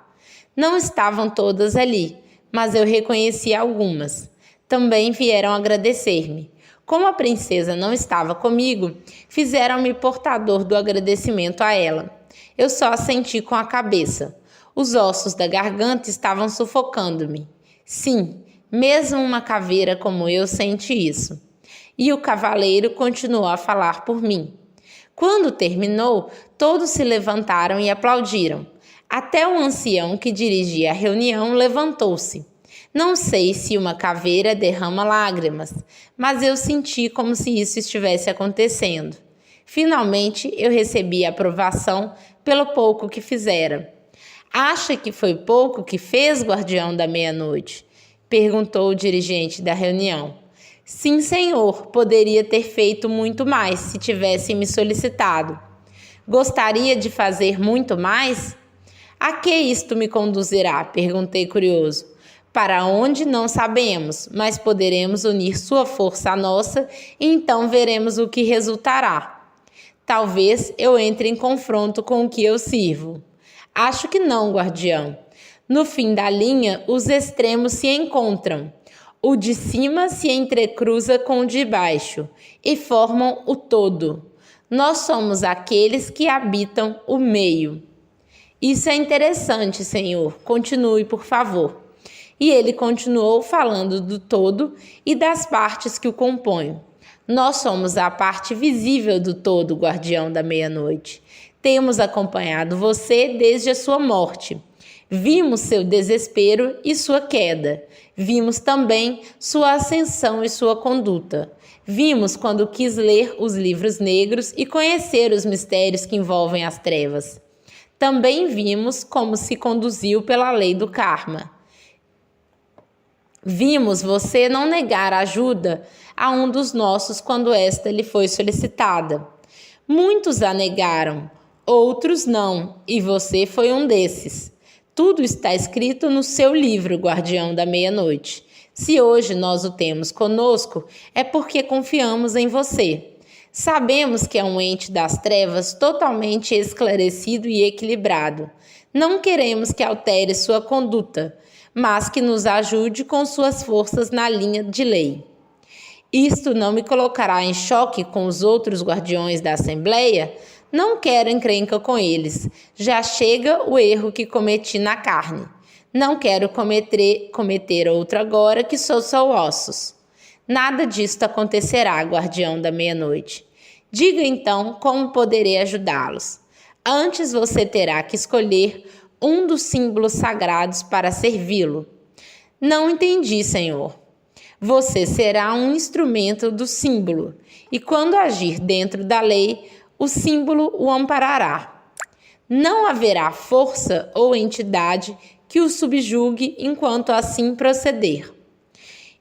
Não estavam todas ali, mas eu reconheci algumas. Também vieram agradecer-me. Como a princesa não estava comigo, fizeram-me portador do agradecimento a ela. Eu só assenti com a cabeça. Os ossos da garganta estavam sufocando-me. Sim, mesmo uma caveira como eu sente isso. E o cavaleiro continuou a falar por mim. Quando terminou, todos se levantaram e aplaudiram. Até o ancião que dirigia a reunião levantou-se. Não sei se uma caveira derrama lágrimas, mas eu senti como se isso estivesse acontecendo. Finalmente, eu recebi a aprovação pelo pouco que fizera. Acha que foi pouco que fez, guardião da meia-noite? Perguntou o dirigente da reunião. Sim, senhor, poderia ter feito muito mais se tivesse me solicitado. Gostaria de fazer muito mais? A que isto me conduzirá? Perguntei curioso. Para onde não sabemos, mas poderemos unir sua força à nossa e então veremos o que resultará. Talvez eu entre em confronto com o que eu sirvo. Acho que não, guardião. No fim da linha, os extremos se encontram. O de cima se entrecruza com o de baixo e formam o todo. Nós somos aqueles que habitam o meio. Isso é interessante, senhor. Continue, por favor. E ele continuou falando do todo e das partes que o compõem. Nós somos a parte visível do todo, guardião da meia-noite. Temos acompanhado você desde a sua morte. Vimos seu desespero e sua queda. Vimos também sua ascensão e sua conduta. Vimos quando quis ler os livros negros e conhecer os mistérios que envolvem as trevas. Também vimos como se conduziu pela lei do karma. Vimos você não negar ajuda a um dos nossos quando esta lhe foi solicitada. Muitos a negaram, outros não, e você foi um desses. Tudo está escrito no seu livro, Guardião da Meia-Noite. Se hoje nós o temos conosco, é porque confiamos em você. Sabemos que é um ente das trevas totalmente esclarecido e equilibrado. Não queremos que altere sua conduta, mas que nos ajude com suas forças na linha de lei. Isto não me colocará em choque com os outros guardiões da Assembleia? Não quero encrenca com eles. Já chega o erro que cometi na carne. Não quero cometer outro agora que sou só ossos. Nada disto acontecerá, Guardião da Meia-Noite. Diga então como poderei ajudá-los. Antes você terá que escolher um dos símbolos sagrados para servi-lo. Não entendi, Senhor. Você será um instrumento do símbolo, e quando agir dentro da lei, o símbolo o amparará. Não haverá força ou entidade que o subjugue enquanto assim proceder.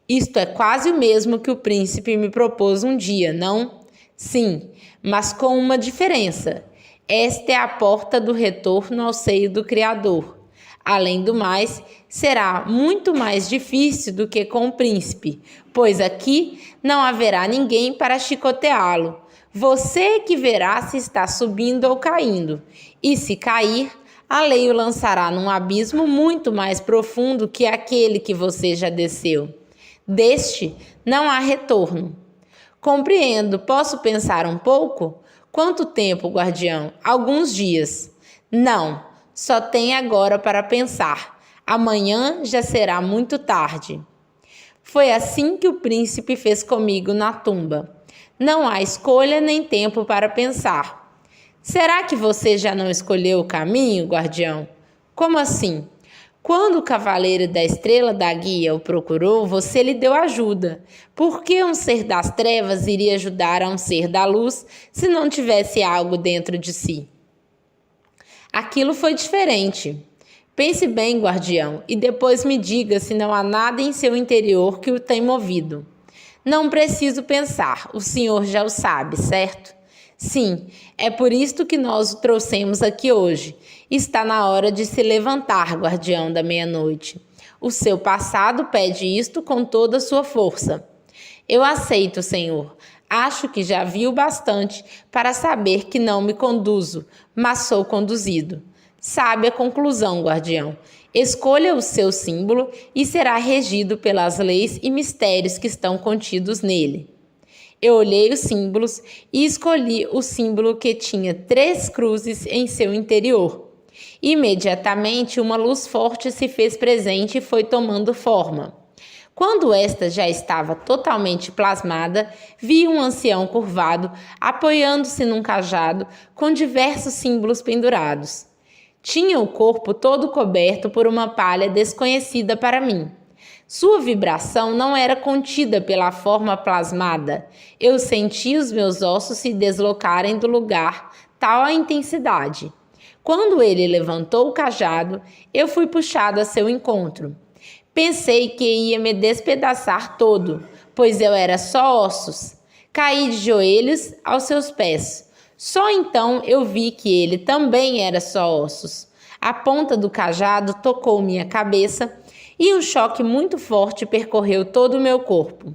Isto é quase o mesmo que o príncipe me propôs um dia, não? Sim, mas com uma diferença. Esta é a porta do retorno ao seio do Criador. Além do mais, será muito mais difícil do que com o príncipe, pois aqui não haverá ninguém para chicoteá-lo. Você que verá se está subindo ou caindo, e se cair, a lei o lançará num abismo muito mais profundo que aquele que você já desceu. Deste não há retorno. Compreendo, posso pensar um pouco? Quanto tempo, guardião? Alguns dias. Não, só tem agora para pensar. Amanhã já será muito tarde. Foi assim que o príncipe fez comigo na tumba. Não há escolha nem tempo para pensar. Será que você já não escolheu o caminho, guardião? Como assim? Quando o cavaleiro da estrela da guia o procurou, você lhe deu ajuda. Por que um ser das trevas iria ajudar a um ser da luz se não tivesse algo dentro de si? Aquilo foi diferente. Pense bem, guardião, e depois me diga se não há nada em seu interior que o tem movido. Não preciso pensar, o senhor já o sabe, certo? Sim, é por isto que nós o trouxemos aqui hoje. Está na hora de se levantar, Guardião da Meia-Noite. O seu passado pede isto com toda a sua força. Eu aceito, Senhor. Acho que já vi o bastante para saber que não me conduzo, mas sou conduzido. Sabe a conclusão, Guardião. Escolha o seu símbolo e será regido pelas leis e mistérios que estão contidos nele. Eu olhei os símbolos e escolhi o símbolo que tinha 3 cruzes em seu interior. Imediatamente, uma luz forte se fez presente e foi tomando forma. Quando esta já estava totalmente plasmada, vi um ancião curvado, apoiando-se num cajado, com diversos símbolos pendurados. Tinha o corpo todo coberto por uma palha desconhecida para mim. Sua vibração não era contida pela forma plasmada. Eu senti os meus ossos se deslocarem do lugar, tal a intensidade. Quando ele levantou o cajado, eu fui puxado a seu encontro. Pensei que ia me despedaçar todo, pois eu era só ossos. Caí de joelhos aos seus pés. Só então eu vi que ele também era só ossos. A ponta do cajado tocou minha cabeça e um choque muito forte percorreu todo o meu corpo.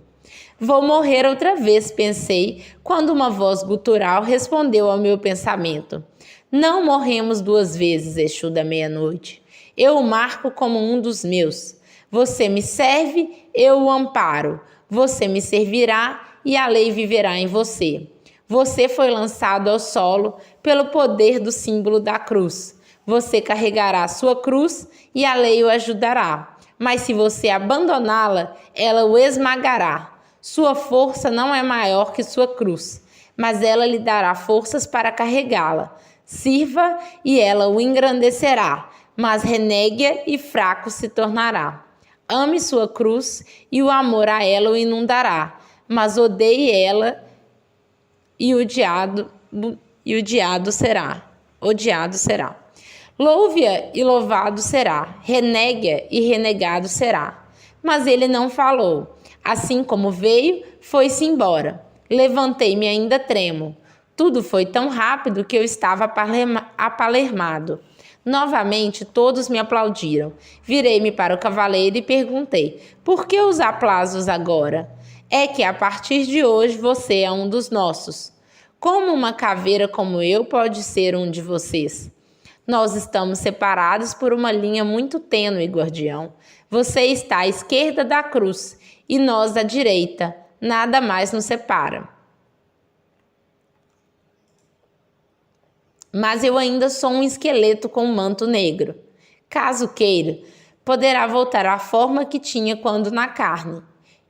Vou morrer outra vez, pensei, quando uma voz gutural respondeu ao meu pensamento. Não morremos 2 vezes, Exu da Meia-Noite. Eu o marco como um dos meus. Você me serve, eu o amparo. Você me servirá e a lei viverá em você. Você foi lançado ao solo pelo poder do símbolo da cruz. Você carregará sua cruz e a lei o ajudará. Mas se você abandoná-la, ela o esmagará. Sua força não é maior que sua cruz, mas ela lhe dará forças para carregá-la. Sirva e ela o engrandecerá, mas renegue e fraco se tornará. Ame sua cruz e o amor a ela o inundará, mas odeie ela e odiado será. Louve-a e louvado será, renegue-a e renegado será. Mas ele não falou. Assim como veio, foi-se embora. Levantei-me ainda tremo. Tudo foi tão rápido que eu estava apalermado. Novamente todos me aplaudiram. Virei-me para o cavaleiro e perguntei: por que os aplausos agora? É que a partir de hoje você é um dos nossos. Como uma caveira como eu pode ser um de vocês? Nós estamos separados por uma linha muito tênue, guardião. Você está à esquerda da cruz e nós à direita. Nada mais nos separa. Mas eu ainda sou um esqueleto com um manto negro. Caso queira, poderá voltar à forma que tinha quando na carne.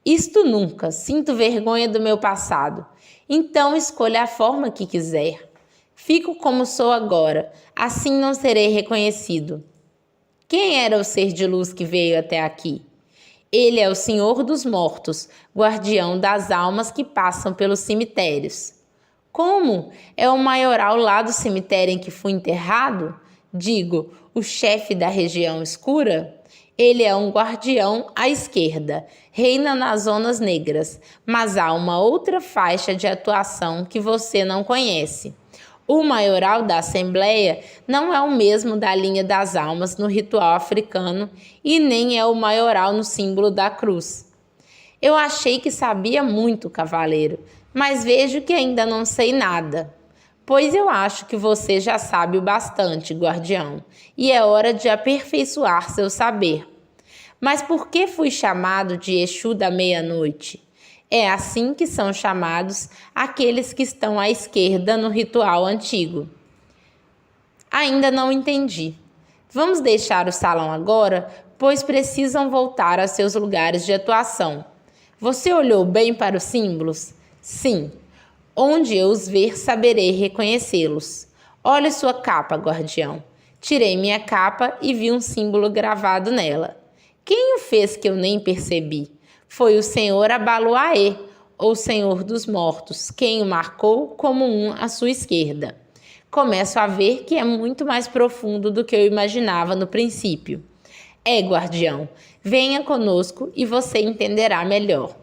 Isto nunca. Sinto vergonha do meu passado. Então escolha a forma que quiser. Fico como sou agora, assim não serei reconhecido. Quem era o ser de luz que veio até aqui? Ele é o Senhor dos mortos, guardião das almas que passam pelos cemitérios. Como? É o maioral lá do cemitério em que fui enterrado? Digo, o chefe da região escura? Ele é um guardião à esquerda, reina nas zonas negras, mas há uma outra faixa de atuação que você não conhece. O maioral da Assembleia não é o mesmo da linha das almas no ritual africano e nem é o maioral no símbolo da cruz. Eu achei que sabia muito, cavaleiro, mas vejo que ainda não sei nada. Pois eu acho que você já sabe o bastante, guardião, e é hora de aperfeiçoar seu saber. Mas por que fui chamado de Exu da meia-noite? É assim que são chamados aqueles que estão à esquerda no ritual antigo. Ainda não entendi. Vamos deixar o salão agora, pois precisam voltar aos seus lugares de atuação. Você olhou bem para os símbolos? Sim. Onde eu os ver, saberei reconhecê-los. Olhe sua capa, guardião. Tirei minha capa e vi um símbolo gravado nela. Quem o fez que eu nem percebi? Foi o senhor Abaloaê, ou senhor dos mortos, quem o marcou como um à sua esquerda. Começo a ver que é muito mais profundo do que eu imaginava no princípio. É, guardião, venha conosco e você entenderá melhor.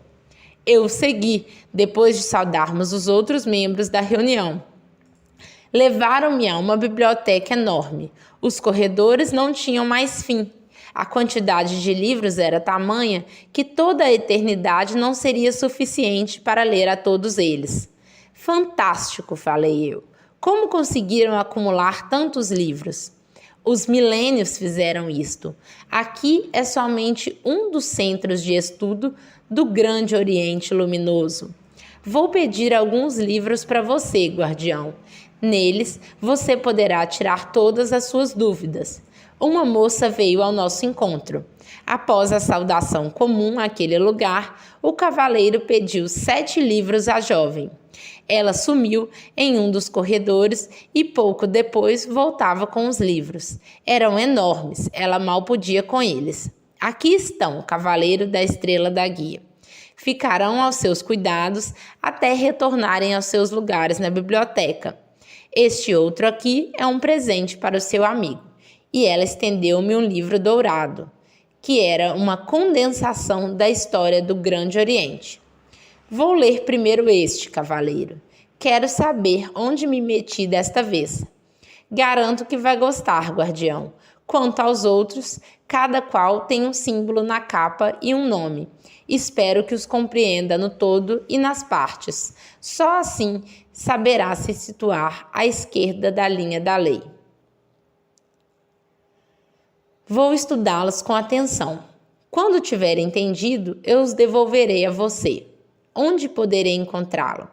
Eu o segui, depois de saudarmos os outros membros da reunião. Levaram-me a uma biblioteca enorme. Os corredores não tinham mais fim. A quantidade de livros era tamanha que toda a eternidade não seria suficiente para ler a todos eles. Fantástico, falei eu. Como conseguiram acumular tantos livros? Os milênios fizeram isto. Aqui é somente um dos centros de estudo do Grande Oriente Luminoso. Vou pedir alguns livros para você, guardião. Neles, você poderá tirar todas as suas dúvidas. Uma moça veio ao nosso encontro. Após a saudação comum àquele lugar, o cavaleiro pediu 7 livros à jovem. Ela sumiu em um dos corredores e pouco depois voltava com os livros. Eram enormes, ela mal podia com eles. Aqui estão, cavaleiro da estrela da guia. Ficarão aos seus cuidados até retornarem aos seus lugares na biblioteca. Este outro aqui é um presente para o seu amigo. E ela estendeu-me um livro dourado, que era uma condensação da história do Grande Oriente. Vou ler primeiro este, cavaleiro. Quero saber onde me meti desta vez. Garanto que vai gostar, guardião. Quanto aos outros, cada qual tem um símbolo na capa e um nome. Espero que os compreenda no todo e nas partes. Só assim saberá se situar à esquerda da linha da lei. Vou estudá-los com atenção. Quando tiver entendido, eu os devolverei a você. Onde poderei encontrá-lo?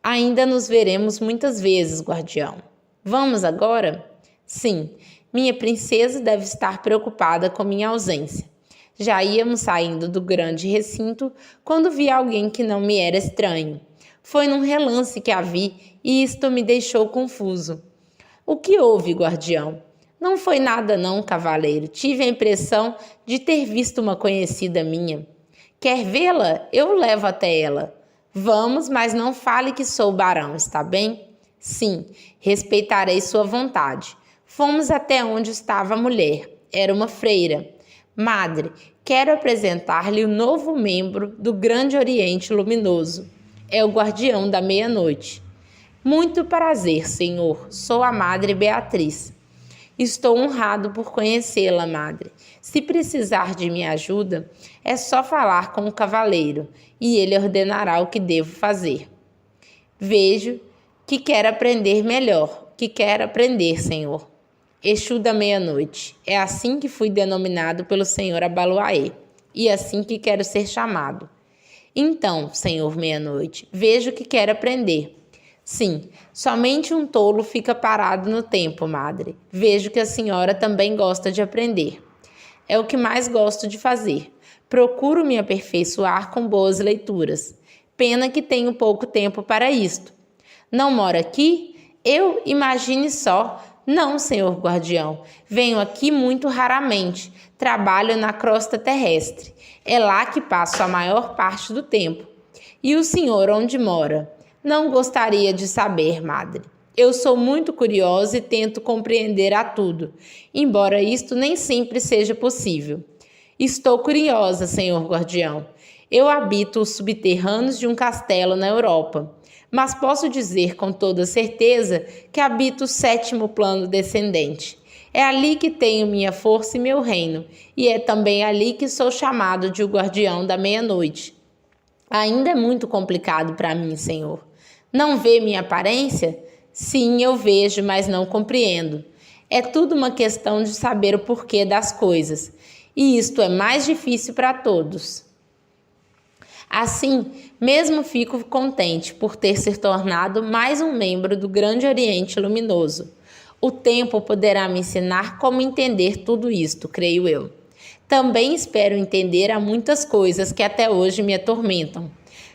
Ainda nos veremos muitas vezes, guardião. Vamos agora? Sim, minha princesa deve estar preocupada com minha ausência. Já íamos saindo do grande recinto quando vi alguém que não me era estranho. Foi num relance que a vi e isto me deixou confuso. O que houve, guardião? Não foi nada não, cavaleiro. Tive a impressão de ter visto uma conhecida minha. Quer vê-la? Eu levo até ela. Vamos, mas não fale que sou barão, está bem? Sim, respeitarei sua vontade. Fomos até onde estava a mulher. Era uma freira. Madre, quero apresentar-lhe o novo membro do Grande Oriente Luminoso. É o guardião da meia-noite. Muito prazer, senhor. Sou a Madre Beatriz. Estou honrado por conhecê-la, Madre. Se precisar de minha ajuda, é só falar com o cavaleiro e ele ordenará o que devo fazer. Vejo que quer aprender melhor, que quer aprender, senhor. Exu da meia-noite. É assim que fui denominado pelo senhor Abaluaê, e assim que quero ser chamado. Então, senhor meia-noite, vejo que quer aprender. Sim, somente um tolo fica parado no tempo, madre. Vejo que a senhora também gosta de aprender. É o que mais gosto de fazer. Procuro me aperfeiçoar com boas leituras. Pena que tenho pouco tempo para isto. Não mora aqui? Eu imagine só. Não, senhor guardião. Venho aqui muito raramente. Trabalho na crosta terrestre. É lá que passo a maior parte do tempo. E o senhor onde mora? Não gostaria de saber, madre. Eu sou muito curiosa e tento compreender a tudo, embora isto nem sempre seja possível. Estou curiosa, senhor guardião. Eu habito os subterrâneos de um castelo na Europa, mas posso dizer com toda certeza que habito o 7º plano descendente. É ali que tenho minha força e meu reino, e é também ali que sou chamado de o guardião da meia-noite. Ainda é muito complicado para mim, senhor. Não vê minha aparência? Sim, eu vejo, mas não compreendo. É tudo uma questão de saber o porquê das coisas, e isto é mais difícil para todos. Assim, mesmo fico contente por ter se tornado mais um membro do Grande Oriente Luminoso. O tempo poderá me ensinar como entender tudo isto, creio eu. Também espero entender há muitas coisas que até hoje me atormentam.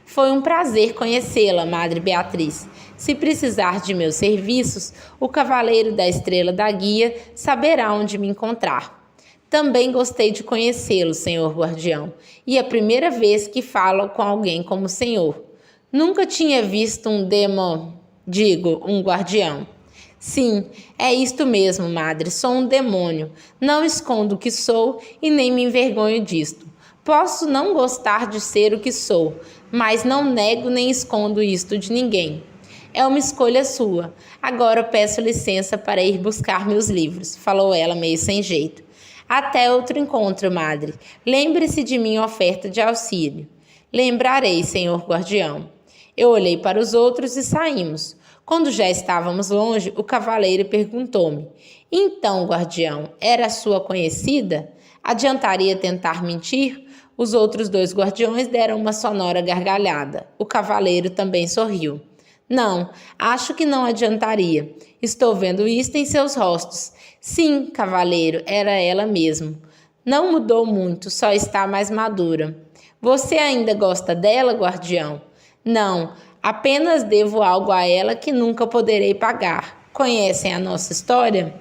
Foi um prazer conhecê-la, Madre Beatriz. Se precisar de meus serviços, o Cavaleiro da Estrela da Guia saberá onde me encontrar. Também gostei de conhecê-lo, senhor guardião, e é a primeira vez que falo com alguém como o senhor. Nunca tinha visto um um guardião. Sim, é isto mesmo, madre, sou um demônio. Não escondo o que sou e nem me envergonho disto. Posso não gostar de ser o que sou, mas não nego nem escondo isto de ninguém. É uma escolha sua. Agora peço licença para ir buscar meus livros, falou ela meio sem jeito. Até outro encontro, madre. Lembre-se de minha oferta de auxílio. Lembrarei, senhor guardião. Eu olhei para os outros e saímos. Quando já estávamos longe, o cavaleiro perguntou-me: Então, guardião, era sua conhecida? Adiantaria tentar mentir? Os outros 2 guardiões deram uma sonora gargalhada. O cavaleiro também sorriu. Não, acho que não adiantaria. Estou vendo isto em seus rostos. Sim, cavaleiro, era ela mesmo. Não mudou muito, só está mais madura. Você ainda gosta dela, guardião? Não, apenas devo algo a ela que nunca poderei pagar. Conhecem a nossa história?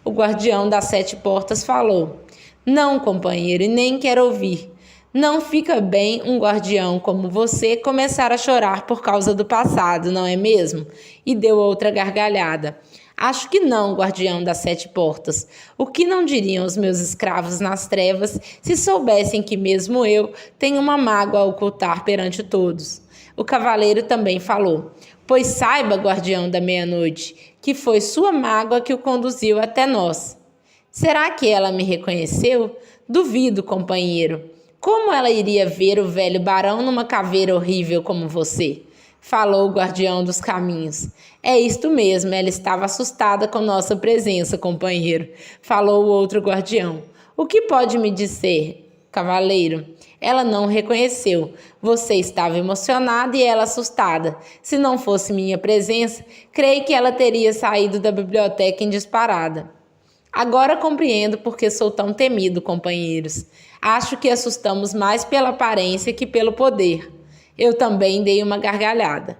O guardião das 7 portas falou. Não, companheiro, e nem quero ouvir. Não fica bem um guardião como você começar a chorar por causa do passado, não é mesmo? E deu outra gargalhada. Acho que não, guardião das 7 portas. O que não diriam os meus escravos nas trevas se soubessem que mesmo eu tenho uma mágoa a ocultar perante todos? O cavaleiro também falou. Pois saiba, guardião da meia-noite, que foi sua mágoa que o conduziu até nós. Será que ela me reconheceu? Duvido, companheiro. Como ela iria ver o velho barão numa caveira horrível como você? Falou o guardião dos caminhos. É isto mesmo, ela estava assustada com nossa presença, companheiro. Falou o outro guardião. O que pode me dizer, cavaleiro? Ela não reconheceu. Você estava emocionada e ela assustada. Se não fosse minha presença, creio que ela teria saído da biblioteca em disparada. Agora compreendo porque sou tão temido, companheiros. Acho que assustamos mais pela aparência que pelo poder. Eu também dei uma gargalhada.